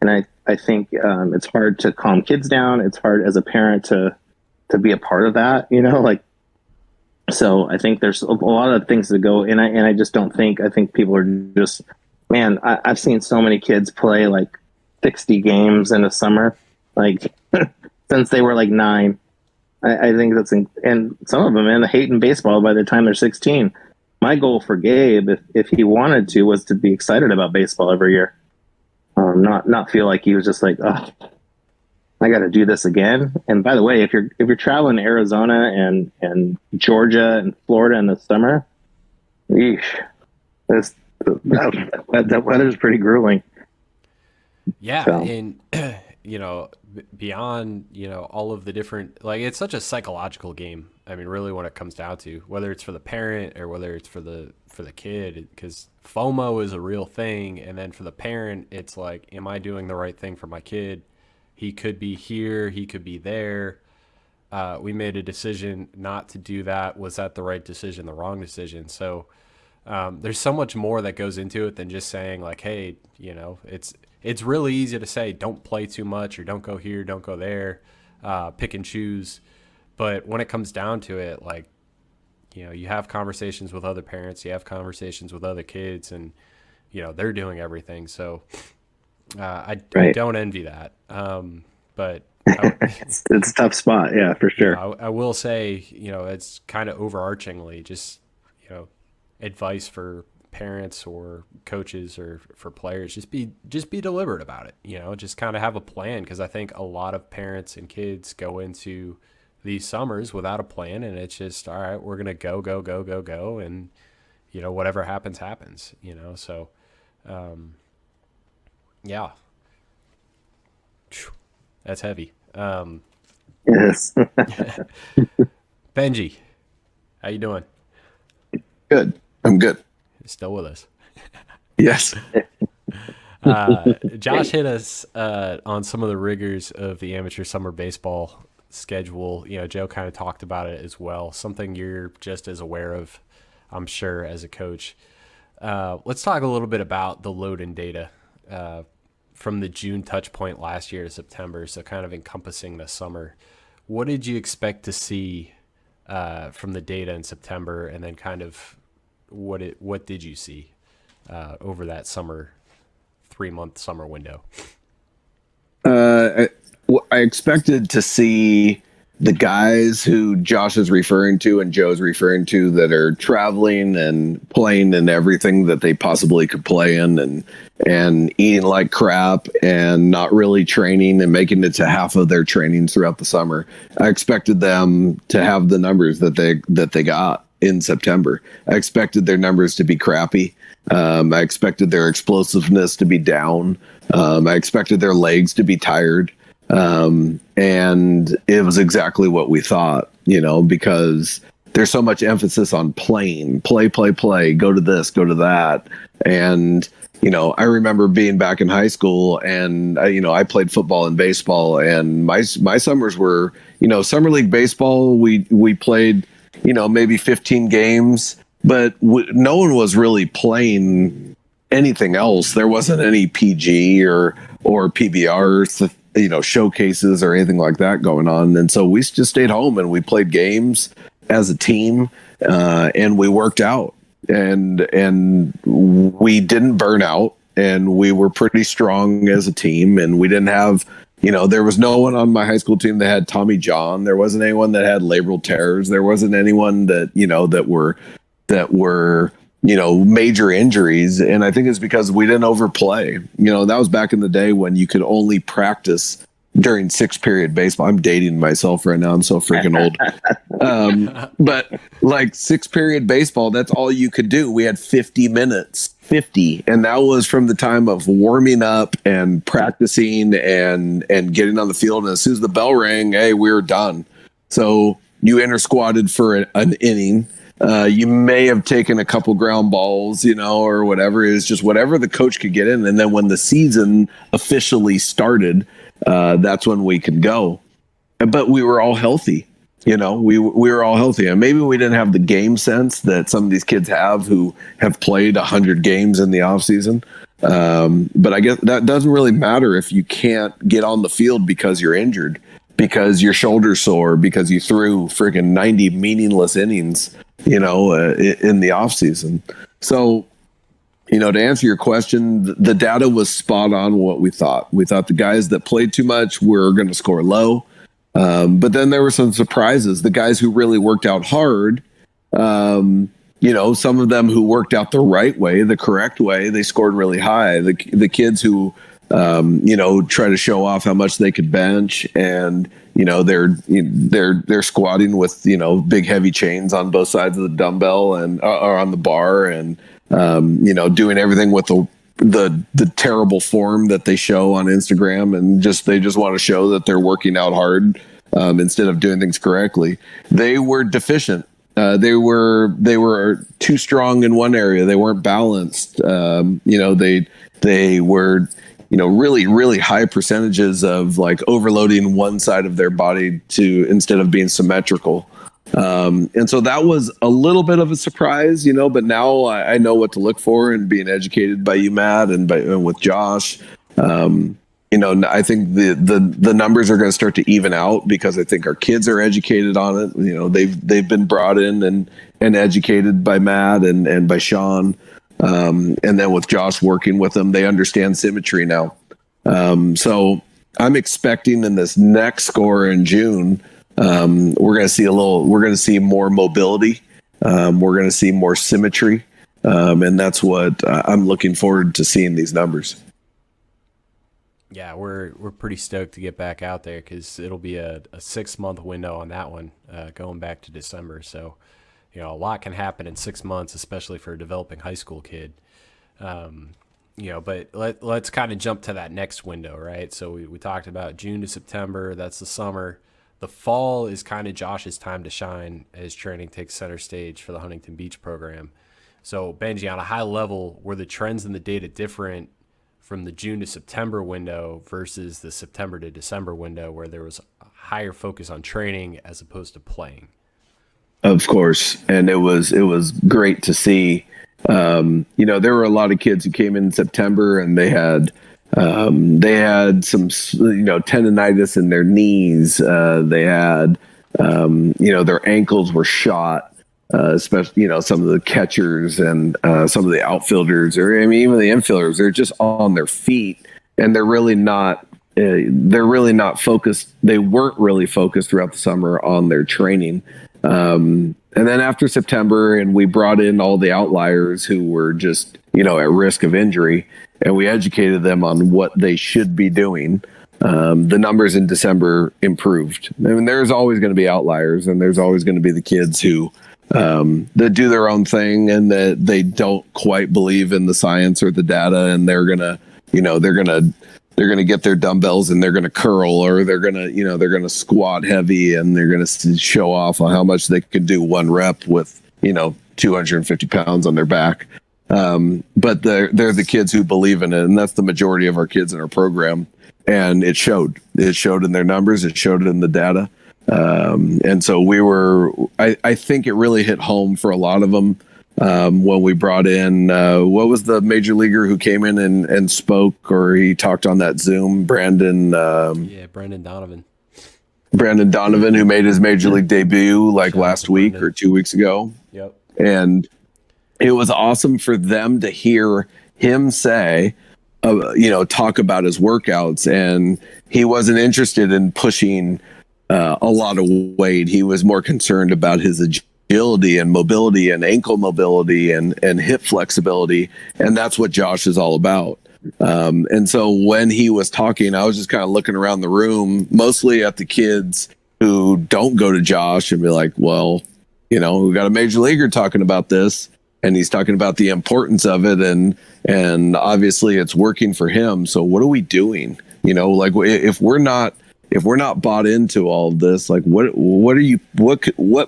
I think it's hard to calm kids down. It's hard as a parent to be a part of that, So I think there's a lot of things to go, and I just don't think. I think people are just, man. I've seen so many kids play like 60 games in a summer, like since they were like 9. I think and some of them, man, hating baseball by the time they're 16. My goal for Gabe, if he wanted to, was to be excited about baseball every year, not feel like he was just like, oh, I got to do this again. And by the way, if you're traveling to Arizona and Georgia and Florida in the summer, yeesh, that weather's pretty grueling. Yeah, So. and beyond all of the different, like, it's such a psychological game. I mean, really, when it comes down to whether it's for the parent or whether it's for the kid, because FOMO is a real thing, and then for the parent, it's like, am I doing the right thing for my kid? He could be here, he could be there. We made a decision not to do that. Was that the right decision, the wrong decision? So there's so much more that goes into it than just saying like, hey, it's really easy to say don't play too much or don't go here, don't go there, pick and choose. But when it comes down to it, like, you have conversations with other parents, you have conversations with other kids, and they're doing everything. So I don't envy that. But it's a tough spot. Yeah, for sure. I will say, it's kind of overarchingly just, advice for parents or coaches or for players, just be deliberate about it, just kind of have a plan. Cause I think a lot of parents and kids go into these summers without a plan, and it's just, all right, we're going to go. And, whatever happens. So, yeah, that's heavy. Yes. Benji, how you doing? Good. I'm good. Still with us? Yes. Josh hit us on some of the rigors of the amateur summer baseball schedule. Joe kind of talked about it as well. Something you're just as aware of, I'm sure, as a coach. Let's talk a little bit about the Loden data from the June touch point last year to September, so kind of encompassing the summer. What did you expect to see from the data in September, and then kind of what did you see over that 3-month summer window? I expected to see the guys who Josh is referring to and Joe's referring to that are traveling and playing in everything that they possibly could play in, and eating like crap and not really training and making it to half of their trainings throughout the summer. I expected them to have the numbers that they got in September. I expected their numbers to be crappy. I expected their explosiveness to be down. I expected their legs to be tired. And it was exactly what we thought, because there's so much emphasis on playing, play, go to this, go to that. And, I remember being back in high school, and I played football and baseball, and my summers were, summer league baseball. We played, maybe 15 games, but no one was really playing anything else. There wasn't any PG or PBRs, showcases or anything like that going on. And so we just stayed home and we played games as a team, and we worked out, and we didn't burn out, and we were pretty strong as a team. And we didn't have, there was no one on my high school team that had Tommy John. There wasn't anyone that had labral tears. There wasn't anyone that, that were major injuries. And I think it's because we didn't overplay. That was back in the day when you could only practice during 6-period baseball. I'm dating myself right now. I'm so freaking old. But like 6-period baseball, that's all you could do. We had 50 minutes, 50. And that was from the time of warming up and practicing and getting on the field. And as soon as the bell rang, hey, we were done. So you inter-squatted for an inning. You may have taken a couple ground balls, or whatever. It was just whatever the coach could get in. And then when the season officially started, that's when we could go. But we were all healthy. We were all healthy. And maybe we didn't have the game sense that some of these kids have who have played 100 games in the off season. But I guess that doesn't really matter if you can't get on the field because you're injured, because your shoulder's sore, because you threw freaking 90 meaningless innings, in the off season. So, to answer your question, the data was spot on what we thought. We thought the guys that played too much were going to score low. But then there were some surprises. The guys who really worked out hard, some of them who worked out the right way, the correct way, they scored really high. The kids who, try to show off how much they could bench, and they're squatting with big heavy chains on both sides of the dumbbell and or on the bar, and doing everything with the terrible form that they show on Instagram, and they just want to show that they're working out hard instead of doing things correctly. They were deficient. They were too strong in one area. They weren't balanced. They were really, really high percentages of like overloading one side of their body instead of being symmetrical. And so that was a little bit of a surprise, but now I know what to look for, and being educated by you, Matt, and with Josh. I think the numbers are going to start to even out because I think our kids are educated on it. They've been brought in and educated by Matt and by Sean. And then with Josh working with them, they understand Symmetry now. So I'm expecting in this next score in June, we're going to see more mobility. We're going to see more symmetry. And that's what I'm looking forward to seeing these numbers. Yeah, we're pretty stoked to get back out there because it'll be a 6-month window on that one, going back to December. So, a lot can happen in 6 months, especially for a developing high school kid. But let's kind of jump to that next window, right? So we talked about June to September. That's the summer. The fall is kind of Josh's time to shine as training takes center stage for the Huntington Beach program. So, Benji, on a high level, were the trends in the data different from the June to September window versus the September to December window, where there was a higher focus on training as opposed to playing? Of course. And it was great to see. There were a lot of kids who came in September and they had some, tendonitis in their knees. They had, their ankles were shot, especially, some of the catchers and some of the outfielders, or even the infielders, they're just on their feet and they're really not focused. They weren't really focused throughout the summer on their training. And then after September, and we brought in all the outliers who were just, at risk of injury, and we educated them on what they should be doing. The numbers in December improved. I mean, there's always going to be outliers, and there's always going to be the kids who that do their own thing and that they don't quite believe in the science or the data, and they're gonna get their dumbbells and they're gonna curl, or they're gonna squat heavy, and they're gonna show off on how much they can do one rep with 250 pounds on their back. But they're the kids who believe in it, and that's the majority of our kids in our program. And it showed in their numbers, it showed in the data. And so I think it really hit home for a lot of them when we brought in, what was the major leaguer who came in and spoke, or he talked on that Zoom? Brandon Donovan. Brandon Donovan, who made his major league debut last week or 2 weeks ago. Yep. And it was awesome for them to hear him say, talk about his workouts, and he wasn't interested in pushing a lot of weight. He was more concerned about his agility and mobility and ankle mobility and hip flexibility. And that's what Josh is all about. And so when he was talking, I was just kind of looking around the room, mostly at the kids who don't go to Josh, and be like, well, we got a major leaguer talking about this, and he's talking about the importance of it. And obviously it's working for him. So what are we doing? If we're not if we're not bought into all of this, like what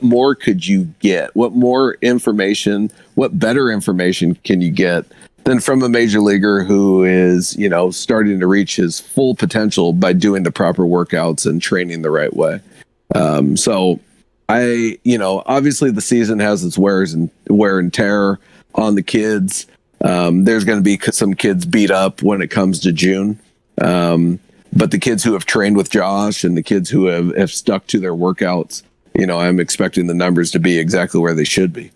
more could you get? What more information, what better information can you get than from a major leaguer who is, starting to reach his full potential by doing the proper workouts and training the right way? So obviously the season has its wear and tear on the kids. There's going to be some kids beat up when it comes to June. But the kids who have trained with Josh and the kids who have stuck to their workouts, I'm expecting the numbers to be exactly where they should be.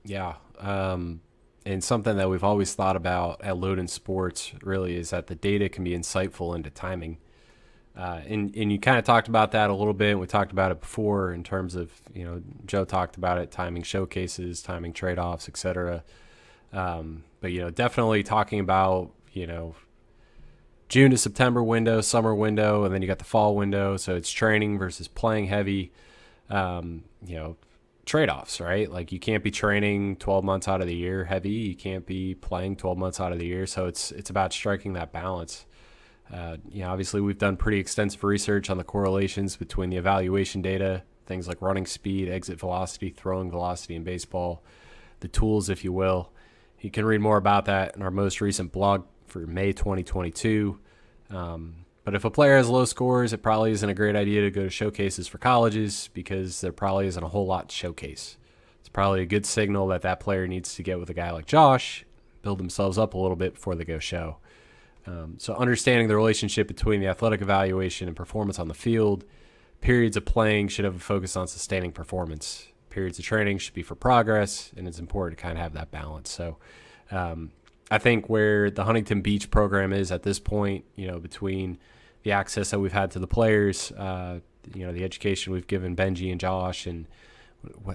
Yeah. And something that we've always thought about at Loden Sports really is that the data can be insightful into timing. And you kind of talked about that a little bit. We talked about it before in terms of, Joe talked about it, timing showcases, timing trade-offs, et cetera. But, definitely talking about, June to September window, summer window, and then you got the fall window. So it's training versus playing heavy, trade-offs, right? Like you can't be training 12 months out of the year heavy. You can't be playing 12 months out of the year. So it's about striking that balance. Obviously we've done pretty extensive research on the correlations between the evaluation data, things like running speed, exit velocity, throwing velocity in baseball, the tools, if you will. You can read more about that in our most recent blog for May 2022. But if a player has low scores, it probably isn't a great idea to go to showcases for colleges because there probably isn't a whole lot to showcase. It's probably a good signal that player needs to get with a guy like Josh, build themselves up a little bit before they go show. So understanding the relationship between the athletic evaluation and performance on the field, periods of playing should have a focus on sustaining performance. Periods of training should be for progress, and it's important to kind of have that balance. So I think where the Huntington Beach program is at this point, between the access that we've had to the players, the education we've given Benji and Josh, and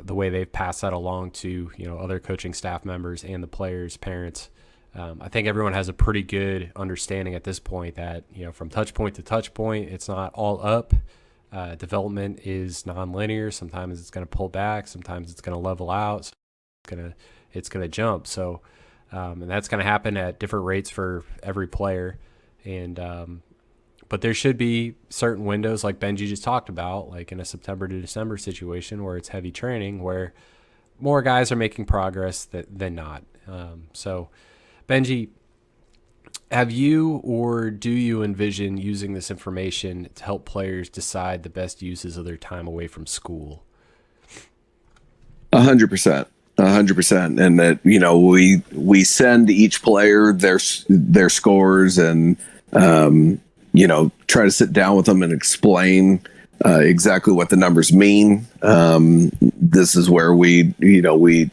the way they've passed that along to, other coaching staff members and the players' parents, I think everyone has a pretty good understanding at this point that, from touch point to touch point, it's not all up. Development is nonlinear. Sometimes it's going to pull back. Sometimes it's going to level out. It's going to jump. So, and that's going to happen at different rates for every player. And, but there should be certain windows like Benji just talked about, like in a September to December situation where it's heavy training, where more guys are making progress than not. So Benji, have you or do you envision using this information to help players decide the best uses of their time away from school? 100%. 100%. And that, we send each player their scores and, try to sit down with them and explain exactly what the numbers mean. This is where we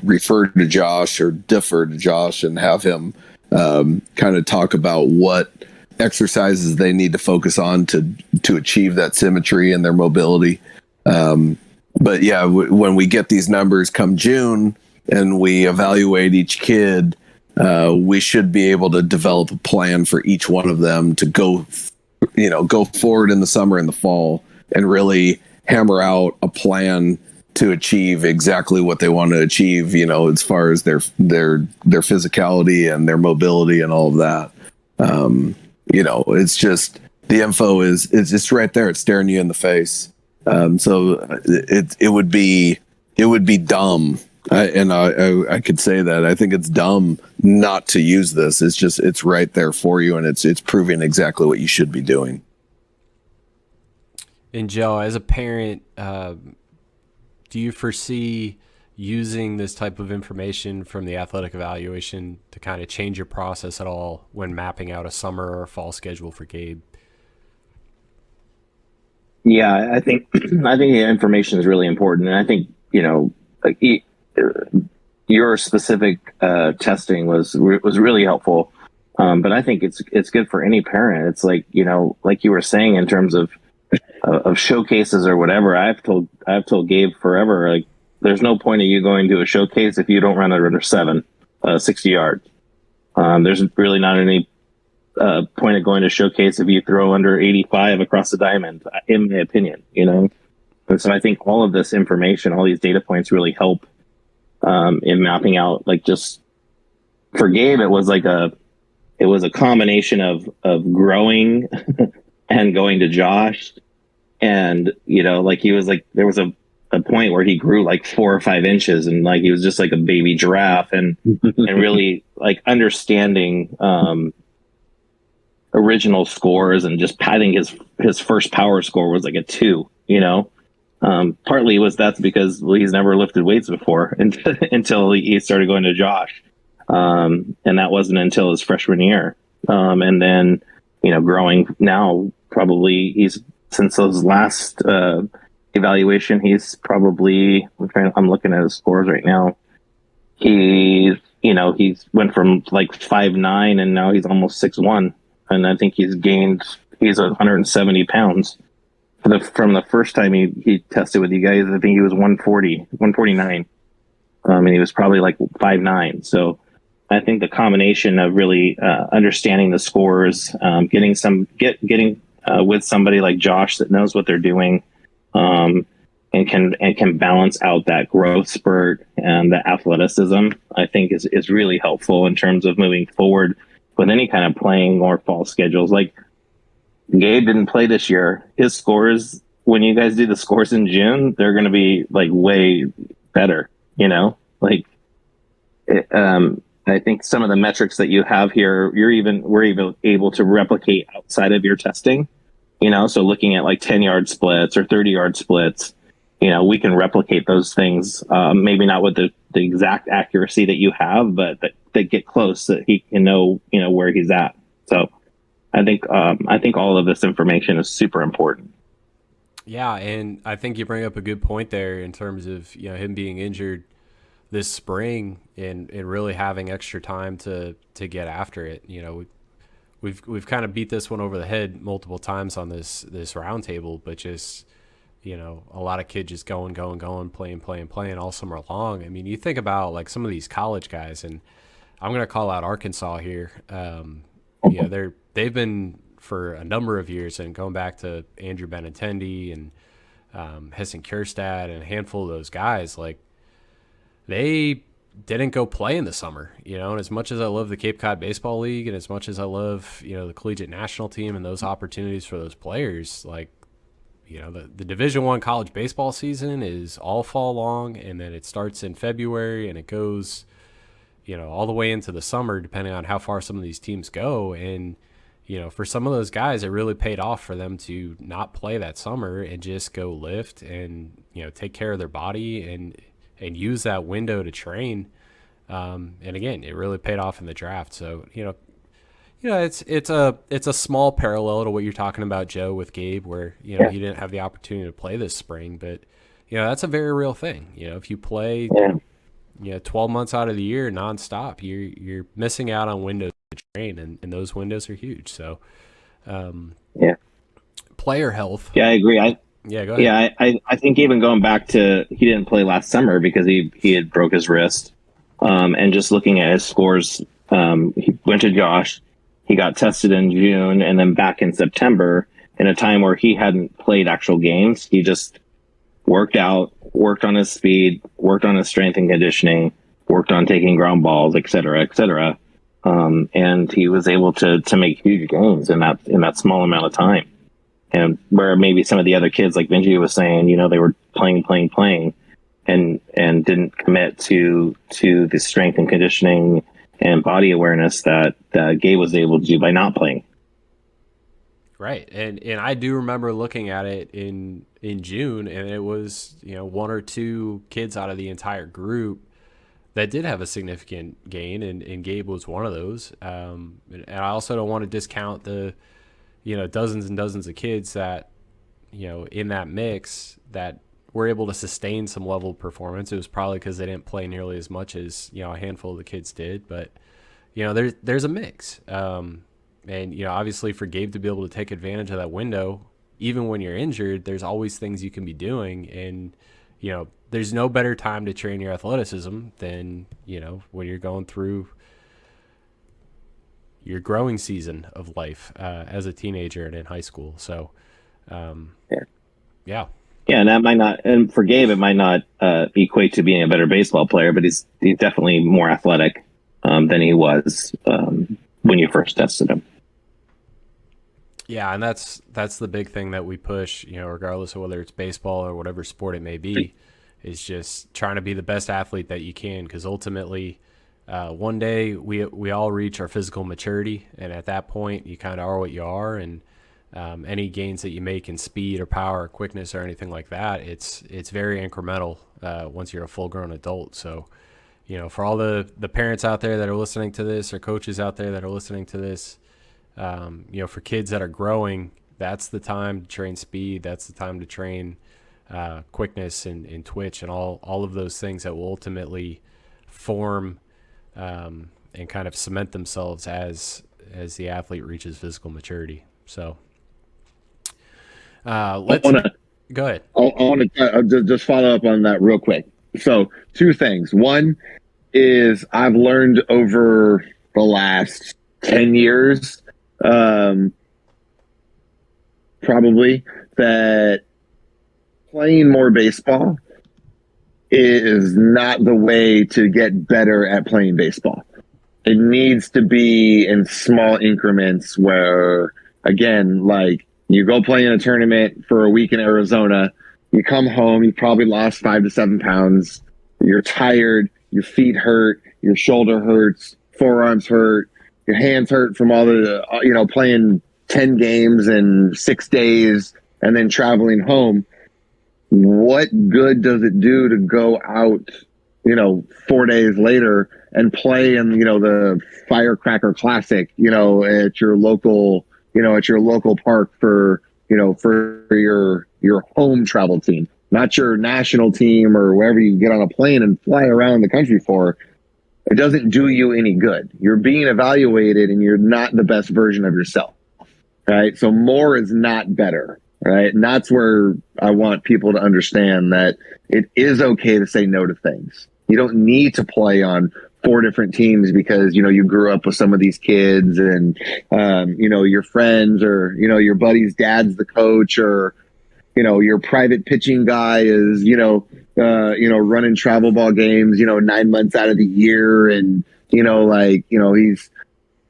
refer to Josh or defer to Josh and have him kind of talk about what exercises they need to focus on to achieve that symmetry and their mobility. But yeah, when we get these numbers come June and we evaluate each kid, we should be able to develop a plan for each one of them to go forward in the summer and the fall and really hammer out a plan to achieve exactly what they want to achieve, as far as their physicality and their mobility and all of that. It's just, the info it's just right there. It's staring you in the face. So it would be dumb. I could say that I think it's dumb not to use this. It's right there for you, and it's proving exactly what you should be doing. And Joe, as a parent, do you foresee using this type of information from the athletic evaluation to kind of change your process at all when mapping out a summer or fall schedule for Gabe? Yeah, I think the information is really important, and I think your specific testing was really helpful. But I think it's good for any parent. It's like like you were saying in terms of showcases or whatever. I've told Gabe forever, like, there's no point of you going to a showcase if you don't run it under 60 yards. There's really not any point of going to showcase if you throw under 85 across the diamond, in my opinion. And so I think all of this information, all these data points, really help in mapping out, like, just for Gabe, it was a combination of growing and going to Josh. And, like he was like, there was a point where he grew like 4 or 5 inches, and like he was just like a baby giraffe, and really like understanding original scores, and just padding his first power score was like a 2, partly that's because he's never lifted weights before until he started going to Josh. And that wasn't until his freshman year. And then, growing now, probably since those last evaluation, he's probably, I'm looking at his scores right now. He's went from like 5'9", and now he's almost 6'1". And I think he's 170 pounds. From the first time he tested with you guys. I think he was 149. And he was probably like 5'9". So I think the combination of really understanding the scores, getting with somebody like Josh that knows what they're doing, and can balance out that growth spurt and the athleticism, I think is really helpful in terms of moving forward with any kind of playing or fall schedules. Like Gabe didn't play this year. His scores, when you guys do the scores in June, they're going to be like way better, I think some of the metrics that you have here, we're even able to replicate outside of your testing, so looking at like 10-yard splits or 30-yard splits, we can replicate those things, maybe not with the exact accuracy that you have, but that get close, that he can know, where he's at. So I think all of this information is super important. Yeah, and I think you bring up a good point there in terms of him being injured this spring and really having extra time to get after it. We've kind of beat this one over the head multiple times on this roundtable, but just a lot of kids just going, playing all summer long. I mean, you think about like some of these college guys, and I'm going to call out Arkansas here. They've been for a number of years, and going back to Andrew Benintendi and Hessen Kierstad and a handful of those guys, like they didn't go play in the summer, and as much as I love the Cape Cod Baseball League, and as much as I love, the collegiate national team and those opportunities for those players, like, the Division I college baseball season is all fall long, and then it starts in February and it goes, all the way into the summer, depending on how far some of these teams go. And, for some of those guys, it really paid off for them to not play that summer and just go lift and, take care of their body and use that window to train. And again, it really paid off in the draft. So, it's a small parallel to what you're talking about, Joe, with Gabe, where, he didn't have the opportunity to play this spring, but, that's a very real thing. If you play, 12 months out of the year nonstop, you're missing out on windows to train, and those windows are huge. So, player health. Yeah, I agree. Go ahead. Yeah, I think even going back to, he didn't play last summer because he had broke his wrist. And just looking at his scores, he went to Josh, he got tested in June, and then back in September, in a time where he hadn't played actual games. He just worked out, worked on his speed, worked on his strength and conditioning, worked on taking ground balls, et cetera, et cetera. And he was able to make huge gains in that small amount of time. And where maybe some of the other kids, like Benji was saying, they were playing, and didn't commit to the strength and conditioning and body awareness that Gabe was able to do by not playing. Right. And I do remember looking at it in June, and it was, 1 or 2 kids out of the entire group that did have a significant gain, and Gabe was one of those. And I also don't want to discount the, dozens and dozens of kids that, in that mix that were able to sustain some level of performance. It was probably because they didn't play nearly as much as, a handful of the kids did. But, there's a mix. And, obviously for Gabe to be able to take advantage of that window, even when you're injured, there's always things you can be doing. And, there's no better time to train your athleticism than, when you're going through your growing season of life as a teenager and in high school. So, yeah. Yeah, and that might not, and for Gabe, it might not equate to being a better baseball player, but he's definitely more athletic than he was when you first tested him. Yeah, and that's the big thing that we push, regardless of whether it's baseball or whatever sport it may be, is just trying to be the best athlete that you can, because ultimately one day we all reach our physical maturity, and at that point you kind of are what you are, and any gains that you make in speed or power or quickness or anything like that, it's very incremental once you're a full-grown adult. So for all the parents out there that are listening to this, or coaches out there that are listening to this, for kids that are growing, that's the time to train speed. That's the time to train quickness and twitch and all of those things that will ultimately form and kind of cement themselves as the athlete reaches physical maturity. So let's go ahead. I want to just follow up on that real quick. So 2 things. One is I've learned over the last 10 years, probably, that playing more baseball is not the way to get better at playing baseball. It needs to be in small increments where, again, like you go play in a tournament for a week in Arizona, you come home, you probably lost 5 to 7 pounds, you're tired, your feet hurt, your shoulder hurts, forearms hurt, your hands hurt from all the, playing 10 games in 6 days and then traveling home. What good does it do to go out, 4 days later and play in, the Firecracker Classic, at your local park for your home travel team, not your national team or wherever you get on a plane and fly around the country for? It doesn't do you any good. You're being evaluated and you're not the best version of yourself. Right. So more is not better. Right. And that's where I want people to understand that it is okay to say no to things. You don't need to play on 4 different teams because, you grew up with some of these kids and, your friends or, your buddy's dad's the coach, or, your private pitching guy is, running travel ball games, 9 months out of the year. And, he's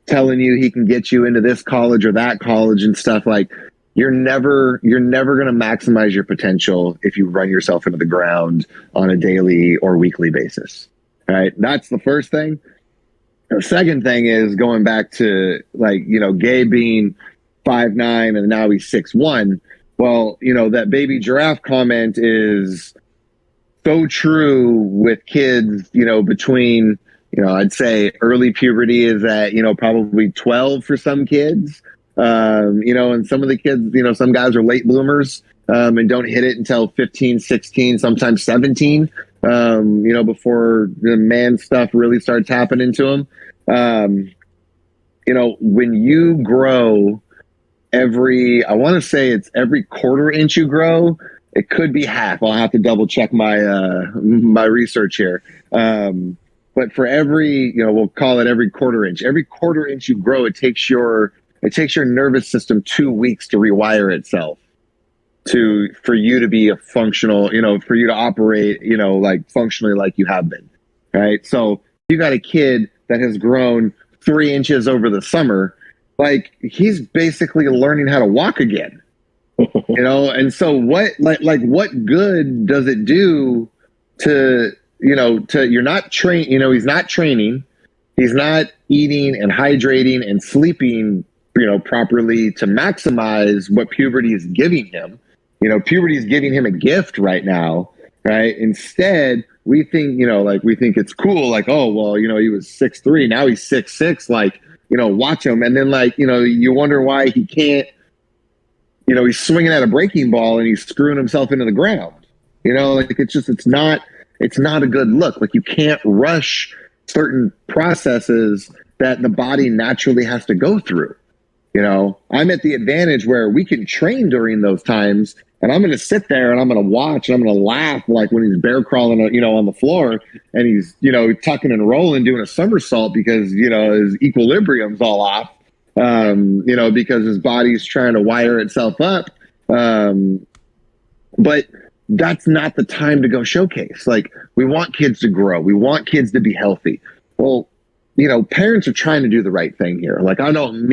telling you he can get you into this college or that college and stuff. Like, you're never going to maximize your potential if you run yourself into the ground on a daily or weekly basis. Right. That's the first thing. The second thing is going back to Gabe being 5'9" and now he's 6'1". Well, that baby giraffe comment is so true with kids, between, I'd say early puberty is at, probably 12 for some kids. And some of the kids, some guys are late bloomers and don't hit it until 15, 16, sometimes 17, before the man stuff really starts happening to them. When you grow I want to say it's every quarter inch you grow. It could be half. I'll have to double check my research here. But for every, we'll call it every quarter inch. Every quarter inch you grow, it takes your nervous system 2 weeks to rewire itself for you to be a functional, for you to operate, functionally like you have been. Right. So you got a kid that has grown 3 inches over the summer. Like, he's basically learning how to walk again, and so what good does it do to you're not train, he's not training, he's not eating and hydrating and sleeping, properly to maximize what puberty is giving him. Puberty is giving him a gift right now, right? Instead, we think, we think it's cool. Like, oh, well, he was 6'3", now he's 6'6", like, watch him. And then you wonder why he can't, he's swinging at a breaking ball and he's screwing himself into the ground. It's not a good look. Like, you can't rush certain processes that the body naturally has to go through. I'm at the advantage where we can train during those times, and I'm going to sit there and I'm going to watch and I'm going to laugh, like when he's bear crawling, on the floor and he's, tucking and rolling, doing a somersault because, his equilibrium's all off, because his body's trying to wire itself up. But that's not the time to go showcase. Like, we want kids to grow. We want kids to be healthy. Well, parents are trying to do the right thing here. Like, I don't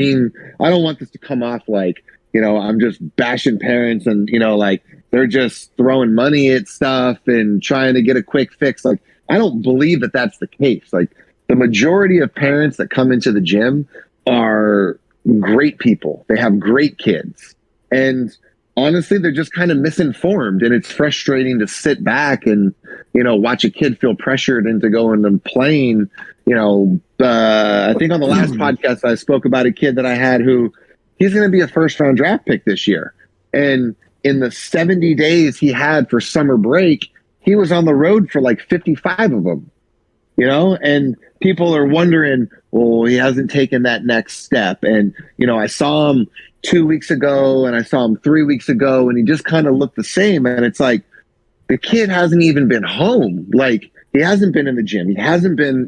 want this to come off like, I'm just bashing parents and, like they're just throwing money at stuff and trying to get a quick fix. Like, I don't believe that that's the case. Like, the majority of parents that come into the gym are great people. They have great kids. And honestly, they're just kind of misinformed. And it's frustrating to sit back and, watch a kid feel pressured into going and playing. I think on the last podcast, I spoke about a kid that I had who he's going to be a first round draft pick this year. And in the 70 days he had for summer break, he was on the road for like 55 of them, and people are wondering, well, he hasn't taken that next step. And, I saw him 2 weeks ago and I saw him 3 weeks ago and he just kind of looked the same. And it's like, the kid hasn't even been home. Like, he hasn't been in the gym. He hasn't been,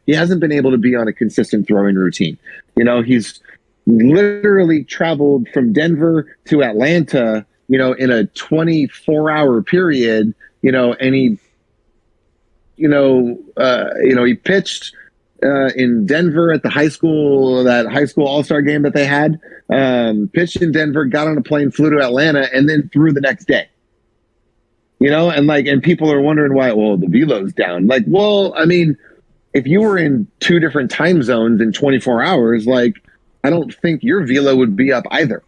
he hasn't been able to be on a consistent throwing routine. He's literally traveled from Denver to Atlanta, in a 24-hour period, and he pitched in Denver at the high school all-star game that they had, pitched in Denver, got on a plane, flew to Atlanta, and then threw the next day. And people are wondering why, well, the velo's down. Like, well, I mean, if you were in 2 different time zones in 24 hours, like, I don't think your velo would be up either,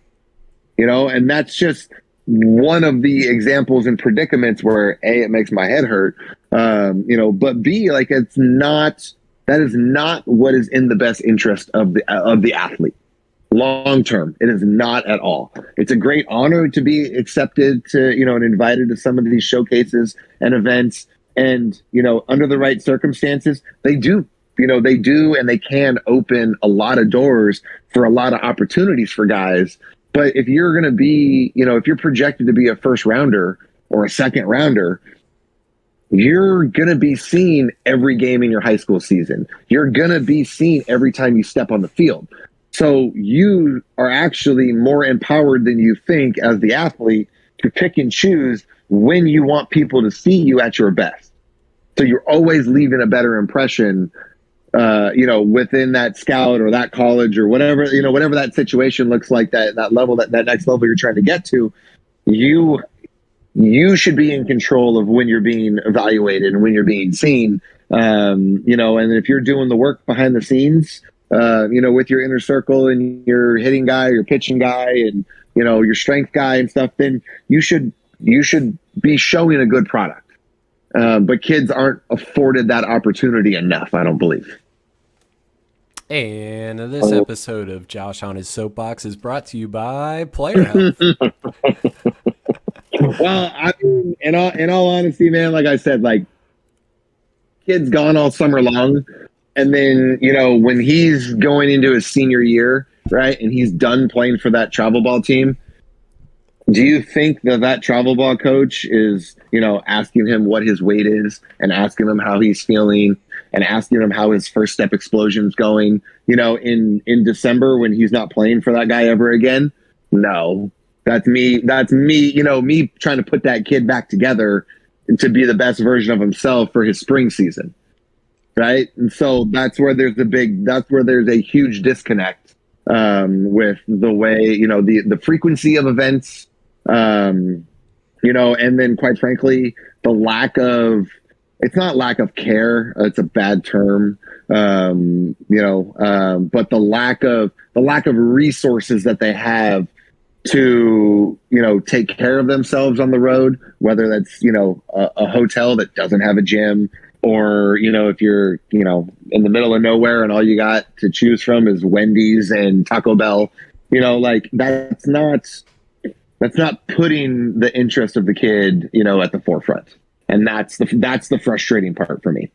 and that's just one of the examples and predicaments where A, it makes my head hurt, but B, like, that is not what is in the best interest of the athlete. Long term, it is not at all. It's a great honor to be accepted to, and invited to some of these showcases and events. And, under the right circumstances, they do, and they can open a lot of doors for a lot of opportunities for guys. But if you're going to be, if you're projected to be a first rounder or a second rounder, you're going to be seen every game in your high school season. You're going to be seen every time you step on the field. So you are actually more empowered than you think as the athlete to pick and choose when you want people to see you at your best. So you're always leaving a better impression, within that scout or that college or whatever, whatever that situation looks like, that level, that next level you're trying to get to. You should be in control of when you're being evaluated and when you're being seen, and if you're doing the work behind the scenes, with your inner circle and your hitting guy, your pitching guy, and, your strength guy and stuff, then you should be showing a good product. But kids aren't afforded that opportunity enough, I don't believe. And this episode of Josh on his Soapbox is brought to you by Player Health. Well, I mean, in all honesty, man, like I said, like, kid's gone all summer long. And then, when he's going into his senior year, right, and he's done playing for that travel ball team, do you think that travel ball coach is, asking him what his weight is and asking him how he's feeling and asking him how his first step explosion's going, in December when he's not playing for that guy ever again? No. That's me, me trying to put that kid back together to be the best version of himself for his spring season. Right. And so that's where there's a huge disconnect, with the way, the frequency of events, and then quite frankly, the lack of, it's not lack of care. It's a bad term, but the lack of resources that they have to, take care of themselves on the road, whether that's, a hotel that doesn't have a gym, or, if you're, in the middle of nowhere and all you got to choose from is Wendy's and Taco Bell, like that's not putting the interest of the kid, at the forefront. And that's the frustrating part for me.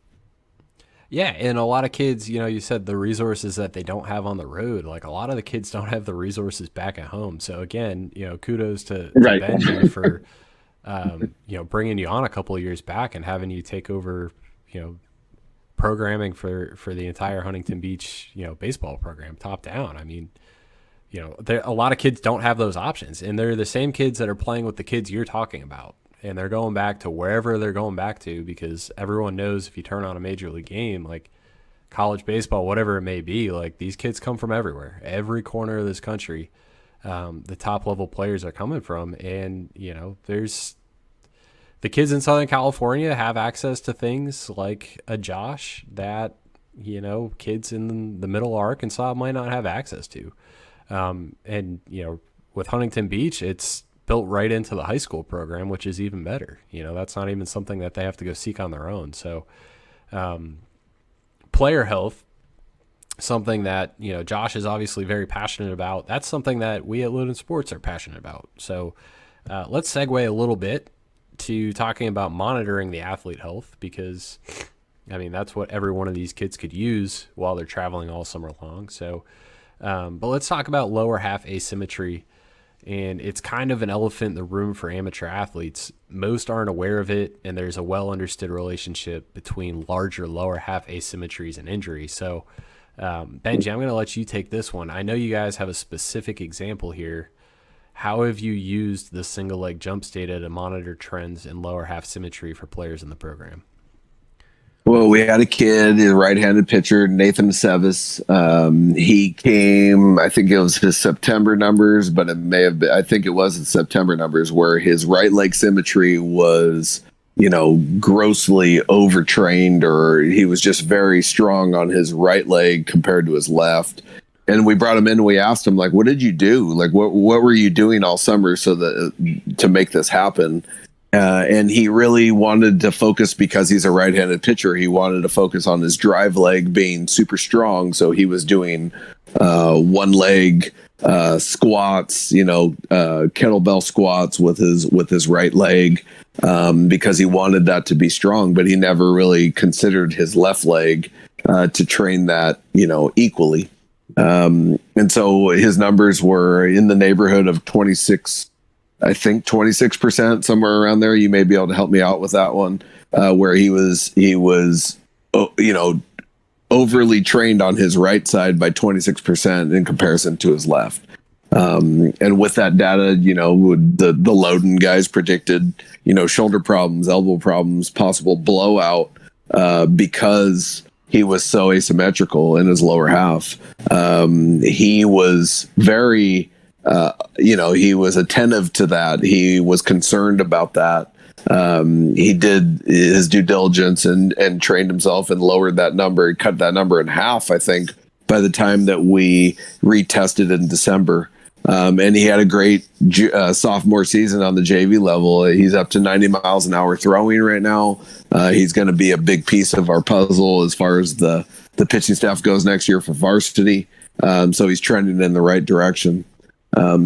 Yeah, and a lot of kids, you said the resources that they don't have on the road. Like, a lot of the kids don't have the resources back at home. So again, kudos to right. Benji for, bringing you on a couple of years back and having you take over, programming for the entire Huntington Beach, baseball program top down. I mean, a lot of kids don't have those options, and they're the same kids that are playing with the kids you're talking about. And they're going back to wherever they're going back to, because everyone knows if you turn on a major league game, like college baseball, whatever it may be, like these kids come from everywhere, every corner of this country. the top level players are coming from. And, there's the kids in Southern California have access to things like a Josh that, kids in the middle of Arkansas might not have access to. And, with Huntington Beach, it's built right into the high school program, which is even better. That's not even something that they have to go seek on their own. So, player health, something that, Josh is obviously very passionate about. That's something that we at Loden Sports are passionate about. So, let's segue a little bit to talking about monitoring the athlete health, because that's what every one of these kids could use while they're traveling all summer long. So, but let's talk about lower half asymmetry. And it's kind of an elephant in the room for amateur athletes. Most aren't aware of it, and there's a well understood relationship between larger lower half asymmetries and injury. So, Benji, I'm going to let you take this one. I know you guys have a specific example here. How have you used the single leg jumps data to monitor trends in lower half symmetry for players in the program? Well, we had a kid, a right-handed pitcher, Nathan Sevis. He came, I think it was his September numbers, but it may have been, I think it was his September numbers, where his right leg symmetry was, grossly overtrained, or he was just very strong on his right leg compared to his left. And we brought him in and we asked him, like, what did you do? Like, what were you doing all summer to make this happen? And he really wanted to focus, because he's a right-handed pitcher. He wanted to focus on his drive leg being super strong. So he was doing one leg squats, kettlebell squats with his right leg, because he wanted that to be strong. But he never really considered his left leg to train that, equally. And so his numbers were in the neighborhood of 26%, somewhere around there. You may be able to help me out with that one, where he was, overly trained on his right side by 26% in comparison to his left. And with that data, the Loden guys predicted, shoulder problems, elbow problems, possible blowout, because he was so asymmetrical in his lower half. He was very, he was attentive to that. He was concerned about that. He did his due diligence and trained himself and lowered that number. He cut that number in half, I think, by the time that we retested in December. And he had a great sophomore season on the JV level. He's up to 90 miles an hour throwing right now. He's going to be a big piece of our puzzle as far as the pitching staff goes next year for varsity. So he's trending in the right direction.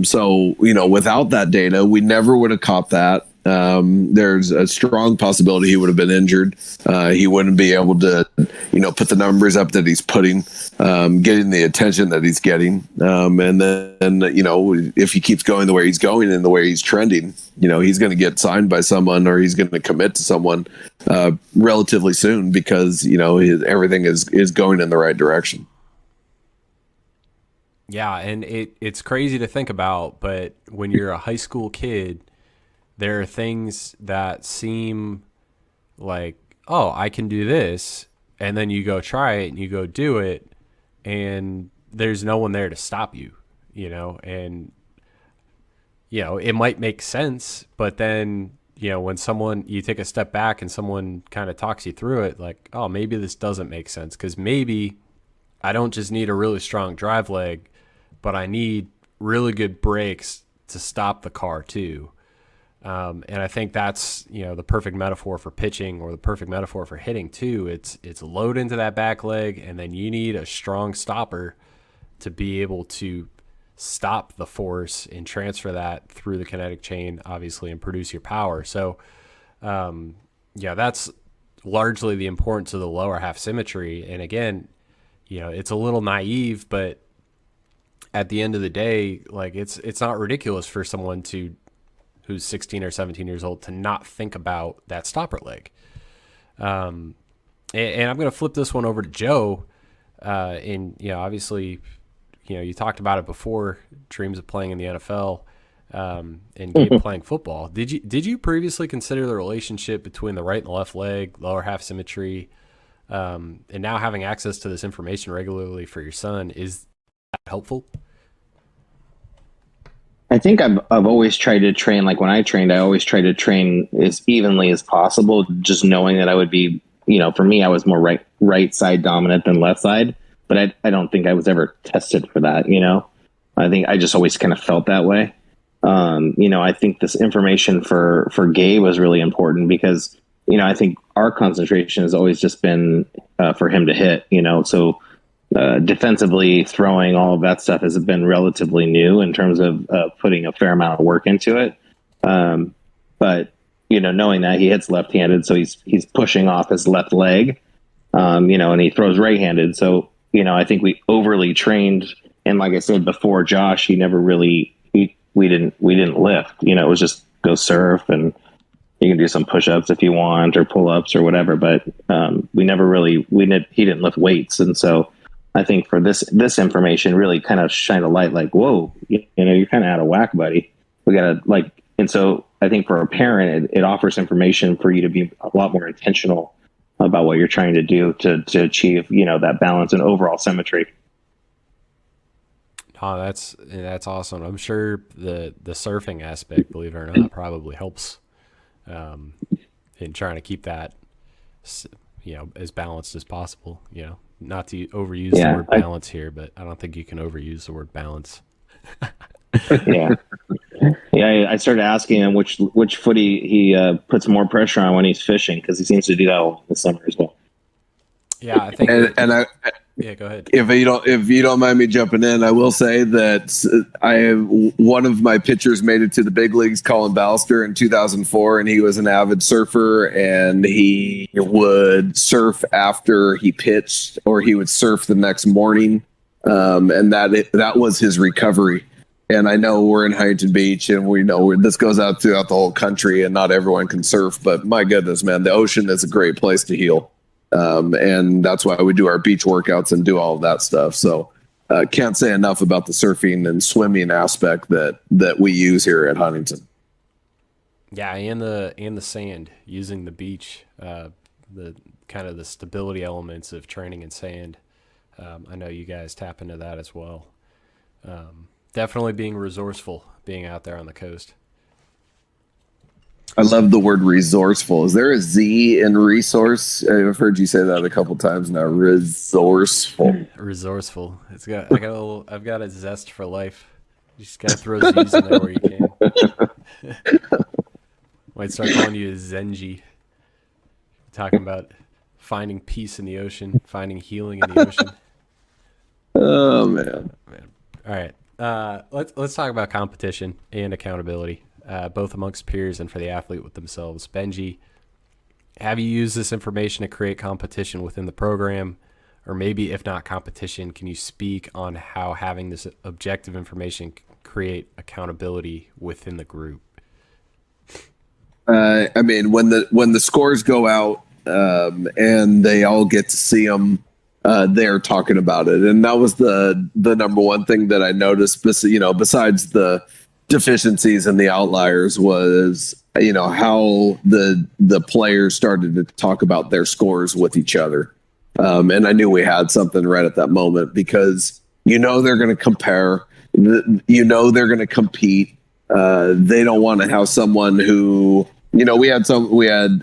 So, without that data, we never would have caught that. There's a strong possibility he would have been injured. He wouldn't be able to, put the numbers up that he's putting, getting the attention that he's getting. And then, if he keeps going the way he's going and the way he's trending, he's going to get signed by someone, or he's going to commit to someone, relatively soon, because, everything is going in the right direction. Yeah, and it's crazy to think about, but when you're a high school kid, there are things that seem like, oh, I can do this, and then you go try it and you go do it, and there's no one there to stop you, and it might make sense, but then when you take a step back and someone kind of talks you through it, like, oh, maybe this doesn't make sense, because maybe I don't just need a really strong drive leg, but I need really good brakes to stop the car too. And I think that's, the perfect metaphor for pitching, or the perfect metaphor for hitting too. It's load into that back leg, and then you need a strong stopper to be able to stop the force and transfer that through the kinetic chain, obviously, and produce your power. So, that's largely the importance of the lower half symmetry. And again, it's a little naive, but at the end of the day, like, it's not ridiculous for someone who's 16 or 17 years old to not think about that stopper leg. And I'm going to flip this one over to Joe. And obviously, you talked about it before, dreams of playing in the NFL, and Gabe playing football. Did you previously consider the relationship between the right and the left leg, lower half symmetry, and now having access to this information regularly for your son? Is that helpful? I think I've always tried to train, like when I trained, I always tried to train as evenly as possible, just knowing that I would be, for me, I was more right side dominant than left side, but I don't think I was ever tested for that. I think I just always kind of felt that way. I think this information for Gabe was really important because, I think our concentration has always just been for him to hit, so defensively throwing, all of that stuff has been relatively new in terms of putting a fair amount of work into it. But, knowing that he hits left-handed, so he's pushing off his left leg, and he throws right-handed. So, I think we overly trained. And like I said before, Josh, he never really, we didn't lift, it was just go surf, and you can do some push-ups if you want, or pull-ups or whatever. But we never really, he didn't lift weights. And so I think for this information really kind of shine a light, like, whoa, you're kind of out of whack, buddy. We got to and so I think for a parent, it offers information for you to be a lot more intentional about what you're trying to do to achieve, that balance and overall symmetry. Oh, that's awesome. I'm sure the surfing aspect, believe it or not, probably helps in trying to keep that, as balanced as possible, not to overuse the word balance here, but I don't think you can overuse the word balance. Yeah. I started asking him which foot he puts more pressure on when he's fishing, because he seems to do that all this summer as well. Yeah, I think. Yeah, go ahead. If you don't mind me jumping in, I will say that one of my pitchers made it to the big leagues, Colin Ballister, in 2004, and he was an avid surfer, and he would surf after he pitched, or he would surf the next morning, and that was his recovery. And I know we're in Huntington Beach, and we know this goes out throughout the whole country, and not everyone can surf, but my goodness, man, the ocean is a great place to heal. And that's why we do our beach workouts and do all of that stuff. So can't say enough about the surfing and swimming aspect that we use here at Huntington. Yeah, and the sand, using the beach, the kind of the stability elements of training in sand. I know you guys tap into that as well. Definitely being resourceful, being out there on the coast. I love the word resourceful. Is there a Z in resource? I've heard you say that a couple times now. Resourceful. Resourceful. I've got a zest for life. You just gotta throw Z's in there where you can. Might start calling you a Zenji. Talking about finding peace in the ocean, finding healing in the ocean. Oh man. All right. Let's talk about competition and accountability. Both amongst peers and for the athlete with themselves. Benji, have you used this information to create competition within the program? Or maybe if not competition, can you speak on how having this objective information create accountability within the group? I mean, when the scores go out and they all get to see them, they're talking about it. And that was the number one thing that I noticed, besides the deficiencies and the outliers, was how the players started to talk about their scores with each other, and I knew we had something right at that moment, because they're going to compare, they're going to compete. They don't want to have someone who we had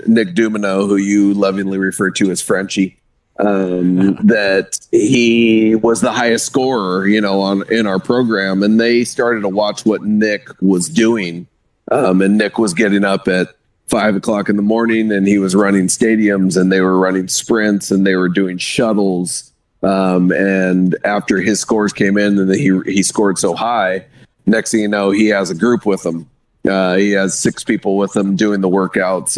Nick Dumino, who you lovingly refer to as Frenchie, that he was the highest scorer, in our program, and they started to watch what Nick was doing. And Nick was getting up at 5 o'clock in the morning, and he was running stadiums, and they were running sprints, and they were doing shuttles. And after his scores came in and he scored so high, next thing you know, he has a group with him. He has 6 people with him doing the workouts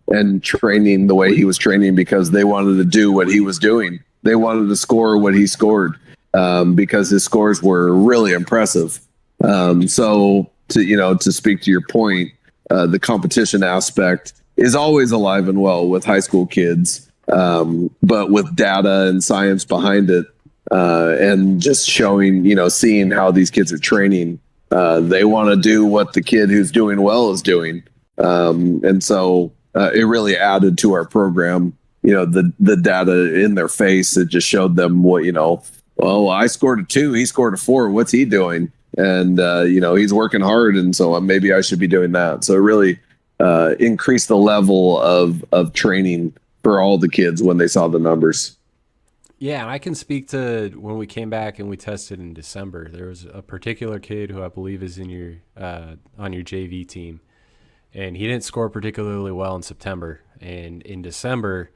and training the way he was training, because they wanted to do what he was doing. They wanted to score what he scored, because his scores were really impressive. So to speak to your point, the competition aspect is always alive and well with high school kids, but with data and science behind it, and just showing, seeing how these kids are training, they want to do what the kid who's doing well is doing. And so it really added to our program, the data in their face. It just showed them what, I scored a 2, he scored a 4. What's he doing? and he's working hard, and so maybe I should be doing that. So really increase the level of training for all the kids when they saw the numbers. Yeah, and I can speak to when we came back and we tested in December. There was a particular kid who I believe is in your on your JV team, and he didn't score particularly well in September. And in December,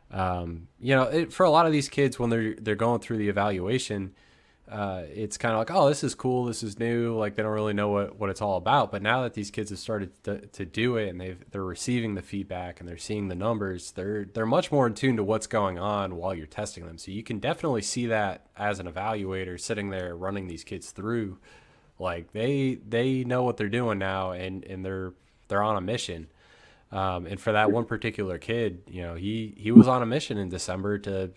for a lot of these kids, when they're going through the evaluation, it's kind of like, oh, this is cool, this is new. Like, they don't really know what it's all about. But now that these kids have started to do it, and they're receiving the feedback and they're seeing the numbers, they're much more in tune to what's going on while you're testing them. So you can definitely see that as an evaluator sitting there running these kids through. Like, they know what they're doing now, and they're on a mission. And for that one particular kid, he was on a mission in December to,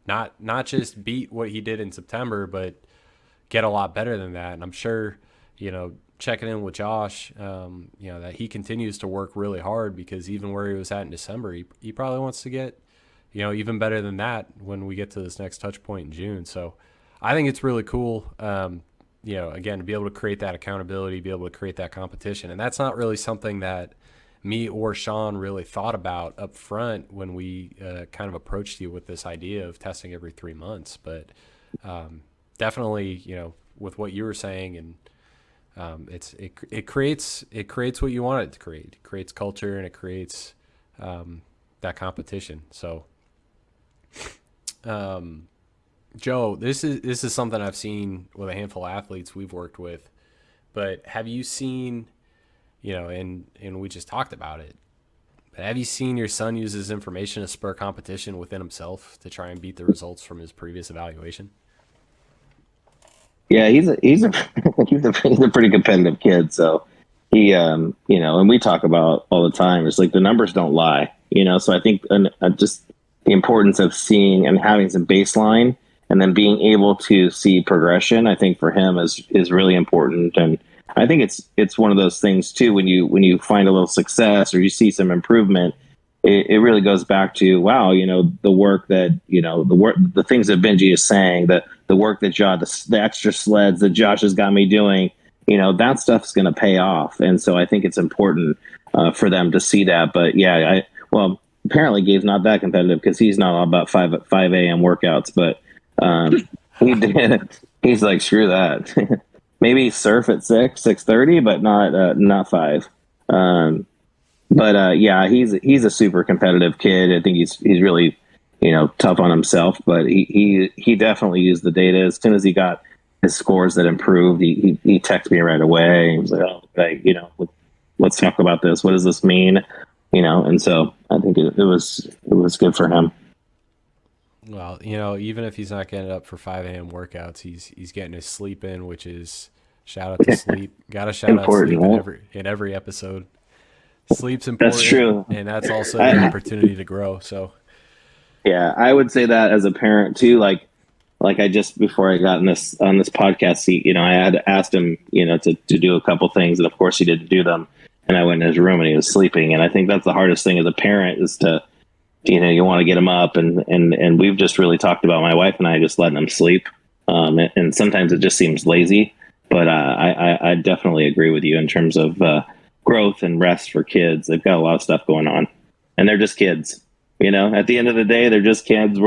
not just beat what he did in September, but get a lot better than that. And I'm sure, checking in with Josh, that he continues to work really hard, because even where he was at in December, he probably wants to get, even better than that when we get to this next touch point in June. So I think it's really cool, again, to be able to create that accountability, be able to create that competition. And that's not really something that me or Sean really thought about up front when we kind of approached you with this idea of testing every 3 months. But definitely, with what you were saying, and it creates what you want it to create. It creates culture, and it creates that competition. So, Joe, this is something I've seen with a handful of athletes we've worked with. But have you seen, and we just talked about it, but have you seen your son use his information to spur competition within himself to try and beat the results from his previous evaluation? Yeah, he's a pretty competitive kid. So he, and we talk about all the time, it's like the numbers don't lie, so I think just the importance of seeing and having some baseline, and then being able to see progression, I think for him is really important. And I think it's one of those things too, when you find a little success or you see some improvement, it really goes back to, wow, the work that, the things that Benji is saying, the work that Josh, the extra sleds that Josh has got me doing, that stuff's going to pay off. And so I think it's important for them to see that. But yeah, apparently Gabe's not that competitive, because he's not all about 5 a.m. workouts, but he's like, screw that. Maybe surf at 6:30, but not 5. Yeah, he's a super competitive kid. I think he's really, tough on himself, but he definitely used the data. As soon as he got his scores that improved, he texted me right away. He was like, let's talk about this. What does this mean? And so I think it was good for him. Well, even if he's not getting up for 5 a.m. workouts, he's getting his sleep in, which is, shout out to sleep. Got to shout important, out sleep in every episode. Sleep's important. That's true. And that's also an opportunity to grow. So yeah, I would say that as a parent too, like I just, before I got on this podcast seat, I had asked him, to do a couple things, and of course he didn't do them. And I went in his room and he was sleeping. And I think that's the hardest thing as a parent, is to, you want to get him up, and we've just really talked about, my wife and I, just letting him sleep. And sometimes it just seems lazy, but I definitely agree with you in terms of growth and rest for kids. They've got a lot of stuff going on, and they're just kids. At the end of the day, they're just kids.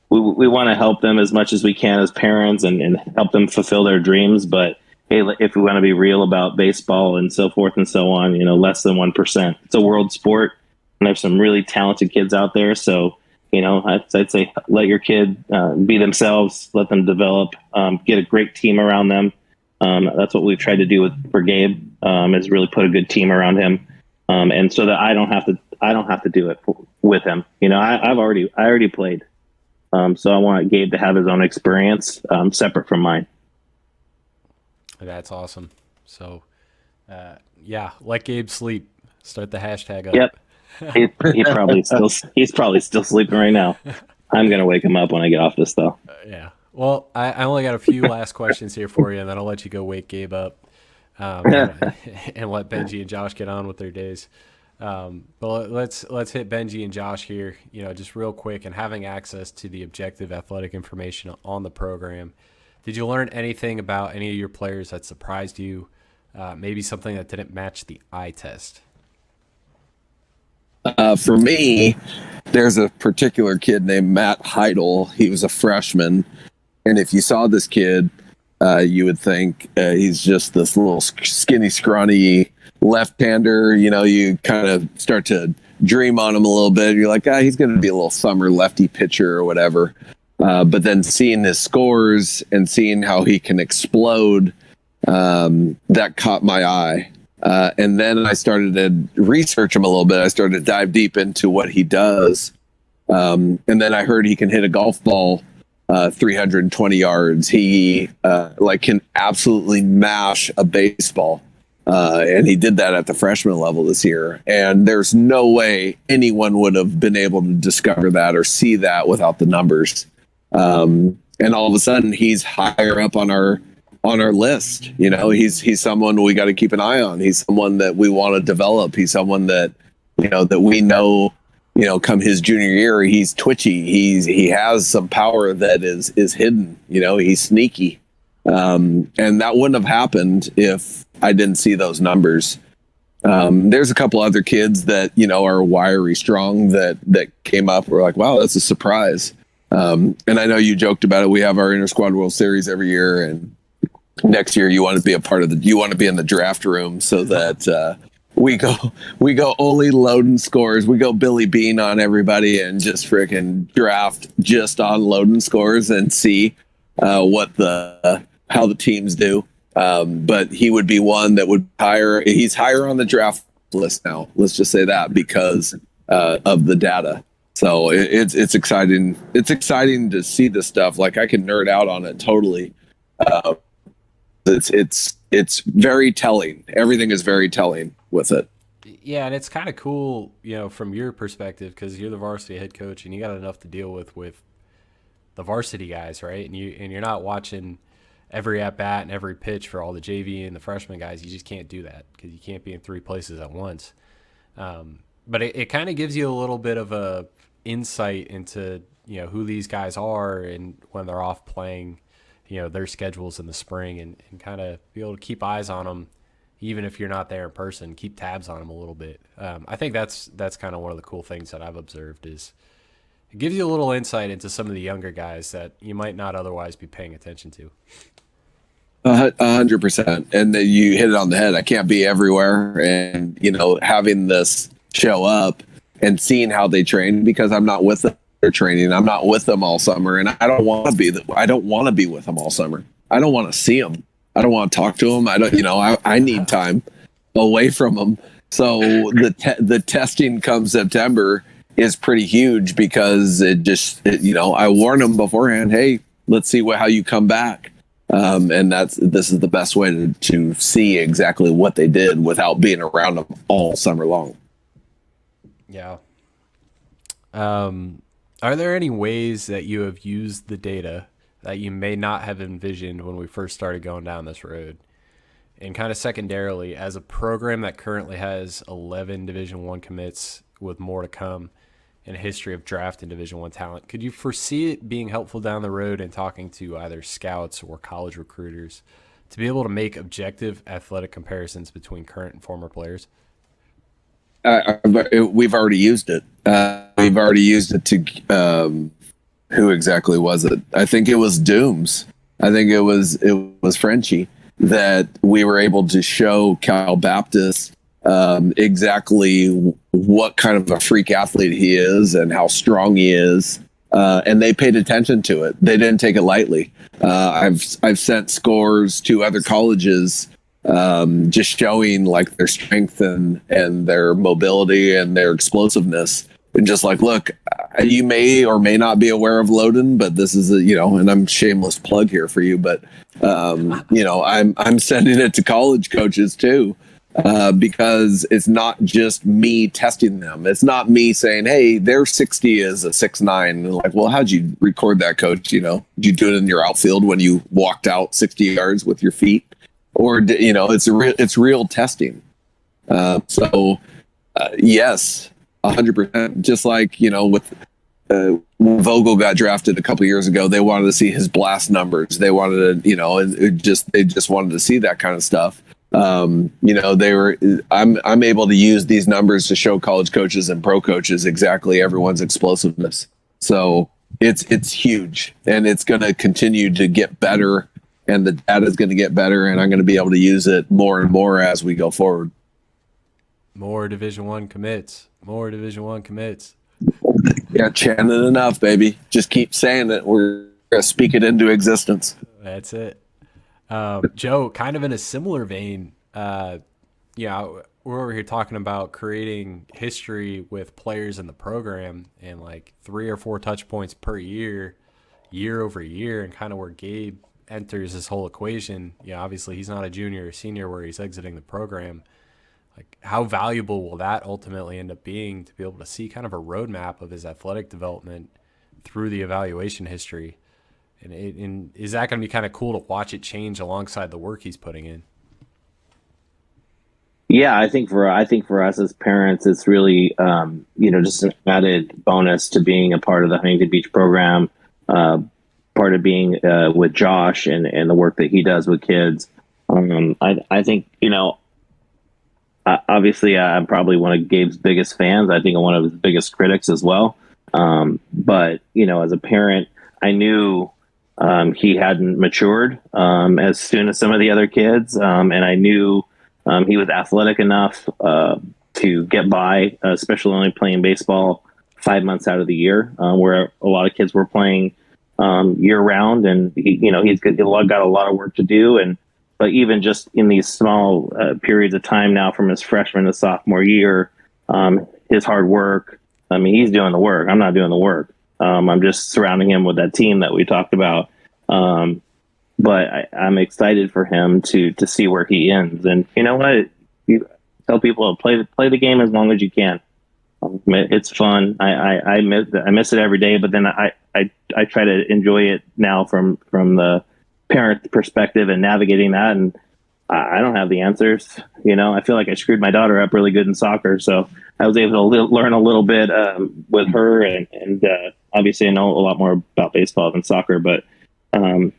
We want to help them as much as we can as parents, and help them fulfill their dreams. But hey, if we want to be real about baseball and so forth and so on, less than 1%. It's a world sport. And there's some really talented kids out there. So, I'd say let your kid be themselves, let them develop, get a great team around them. That's what we've tried to do for Gabe, is really put a good team around him. And so that I don't have to do it with him. I already played. So I want Gabe to have his own experience, separate from mine. That's awesome. So, let Gabe sleep. Start the hashtag up. Yep. He's probably still sleeping right now. I'm gonna wake him up when I get off this, though. Yeah. Well, I only got a few last questions here for you, and then I'll let you go wake Gabe up, and let Benji and Josh get on with their days. But let's hit Benji and Josh here, just real quick, and having access to the objective athletic information on the program. Did you learn anything about any of your players that surprised you? Maybe something that didn't match the eye test? For me, there's a particular kid named Matt Heidel. He was a freshman. And if you saw this kid, you would think he's just this little skinny, scrawny left-hander. You know, you kind of start to dream on him a little bit. You're like, he's going to be a little summer lefty pitcher or whatever. But then seeing his scores and seeing how he can explode, that caught my eye. And then I started to research him a little bit. I started to dive deep into what he does. And then I heard he can hit a golf ball 320 yards. He can absolutely mash a baseball. And he did that at the freshman level this year. And there's no way anyone would have been able to discover that or see that without the numbers. And all of a sudden he's higher up on our list. You know, he's someone we got to keep an eye on. He's someone that we want to develop. He's someone that, you know, that we know, you know, come his junior year, he's twitchy. He has some power that is hidden, you know, he's sneaky. And that wouldn't have happened if I didn't see those numbers. There's a couple other kids that, you know, are wiry strong that came up. We're like, wow, that's a surprise. And I know you joked about it. We have our Inter Squad World Series every year, and next year you want to be a part of you want to be in the draft room so that we go only Loden scores. We go Billy Bean on everybody and just freaking draft just on Loden scores and see how the teams do. But he would be one that would he's higher on the draft list now. Let's just say that because of the data. So it's exciting. It's exciting to see this stuff. Like, I can nerd out on it totally. It's very telling. Everything is very telling with it. Yeah, and it's kind of cool, you know, from your perspective, because you're the varsity head coach and you got enough to deal with the varsity guys, right? And you're not watching every at bat and every pitch for all the JV and the freshman guys. You just can't do that because you can't be in three places at once. But it kind of gives you a little bit of a insight into, you know, who these guys are and when they're off playing, you know, their schedules in the spring, and kind of be able to keep eyes on them, even if you're not there in person, keep tabs on them a little bit. I think that's kind of one of the cool things that I've observed is it gives you a little insight into some of the younger guys that you might not otherwise be paying attention to. 100%. And you hit it on the head. I can't be everywhere. And, you know, having this show up and seeing how they train, because I'm not with them. They're training. I'm not with them all summer, and I don't want to be. I don't want to be with them all summer. I don't want to see them. I don't want to talk to them. I don't. You know, I need time away from them. So the testing come September is pretty huge because you know, I warn them beforehand. Hey, let's see how you come back. And this is the best way to see exactly what they did without being around them all summer long. Yeah. Are there any ways that you have used the data that you may not have envisioned when we first started going down this road? And kind of secondarily, as a program that currently has 11 Division I commits with more to come in a history of draft and Division I talent, could you foresee it being helpful down the road in talking to either scouts or college recruiters to be able to make objective athletic comparisons between current and former players? We've already used it. We've already used it to who exactly was it? I think it was Dooms. I think it was Frenchie that we were able to show Cal Baptist exactly what kind of a freak athlete he is and how strong he is. And they paid attention to it. They didn't take it lightly. I've sent scores to other colleges just showing like their strength and their mobility and their explosiveness, and just like, look, you may or may not be aware of Loden, but this is you know, and I'm shameless plug here for you, but you know, I'm sending it to college coaches too, because it's not just me testing them. It's not me saying, hey, their 60 is a 6'9", and like, well, how'd you record that, coach? You know, did you do it in your outfield when you walked out 60 yards with your feet? Or, you know, it's real testing. Yes, 100%. Just like, you know, with when Vogel got drafted a couple years ago, they wanted to see his blast numbers. They wanted to, they just wanted to see that kind of stuff. I'm able to use these numbers to show college coaches and pro coaches exactly everyone's explosiveness. So it's huge, and it's going to continue to get better, and the data is going to get better, and I'm going to be able to use it more and more as we go forward. More Division I commits. More Division I commits. Yeah, chanting it enough, baby. Just keep saying it. We're going to speak it into existence. That's it. Joe, kind of in a similar vein, we're over here talking about creating history with players in the program and like 3 or 4 touch points per year over year, and kind of where Gabe enters this whole equation. Obviously he's not a junior or senior where he's exiting the program. Like, how valuable will that ultimately end up being to be able to see kind of a roadmap of his athletic development through the evaluation history? And is that going to be kind of cool to watch it change alongside the work he's putting in? Yeah, I think for us as parents, it's really just an added bonus to being a part of the Huntington Beach program, part of being with Josh and the work that he does with kids. I think obviously I'm probably one of Gabe's biggest fans. I think I'm one of his biggest critics as well. But as a parent, I knew he hadn't matured as soon as some of the other kids, and I knew. He was athletic enough to get by, especially only playing baseball 5 months out of the year, where a lot of kids were playing year round, and he's got a lot of work to do. But even just in these small periods of time now, from his freshman to sophomore year, his hard work. I mean, he's doing the work. I'm not doing the work. I'm just surrounding him with that team that we talked about. But I'm excited for him to see where he ends. And you know what? You tell people to play the game as long as you can. It's fun. I miss it every day, but then I try to enjoy it now from the parent perspective and navigating that. And I don't have the answers. I feel like I screwed my daughter up really good in soccer, so I was able to learn a little bit with her, and obviously I know a lot more about baseball than soccer, but.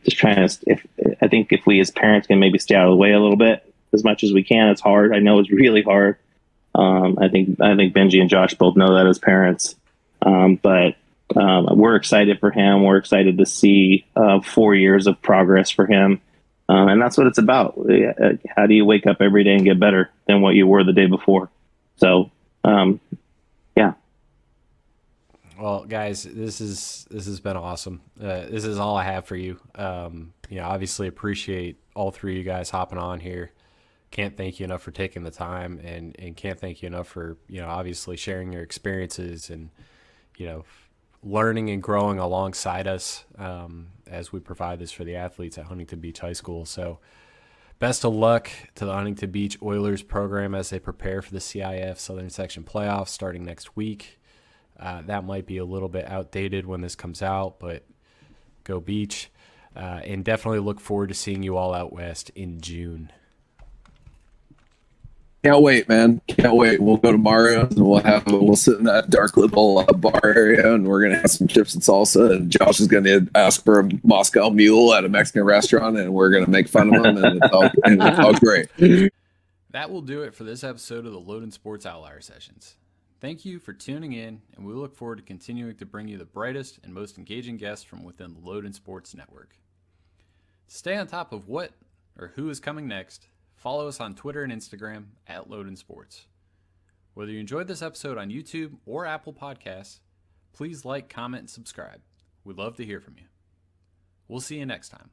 Just trying to. I think if we as parents can maybe stay out of the way a little bit as much as we can. It's hard. I know it's really hard. I think Benji and Josh both know that as parents. But we're excited for him. We're excited to see 4 years of progress for him, and that's what it's about. How do you wake up every day and get better than what you were the day before? So, yeah. Well, guys, this has been awesome. This is all I have for you. Obviously appreciate all 3 of you guys hopping on here. Can't thank you enough for taking the time, and can't thank you enough for, obviously sharing your experiences and, learning and growing alongside us as we provide this for the athletes at Huntington Beach High School. So best of luck to the Huntington Beach Oilers program as they prepare for the CIF Southern Section playoffs starting next week. That might be a little bit outdated when this comes out, but go Beach. And definitely look forward to seeing you all out west in June. Can't wait, man. Can't wait. We'll go to Mario's and we'll sit in that dark little bar area, and we're going to have some chips and salsa, and Josh is going to ask for a Moscow Mule at a Mexican restaurant, and we're going to make fun of him, and it's all great. That will do it for this episode of the Loden Sports Outlier Sessions. Thank you for tuning in, and we look forward to continuing to bring you the brightest and most engaging guests from within the Loden Sports Network. To stay on top of what or who is coming next, follow us on Twitter and Instagram at Loden Sports. Whether you enjoyed this episode on YouTube or Apple Podcasts, please like, comment, and subscribe. We'd love to hear from you. We'll see you next time.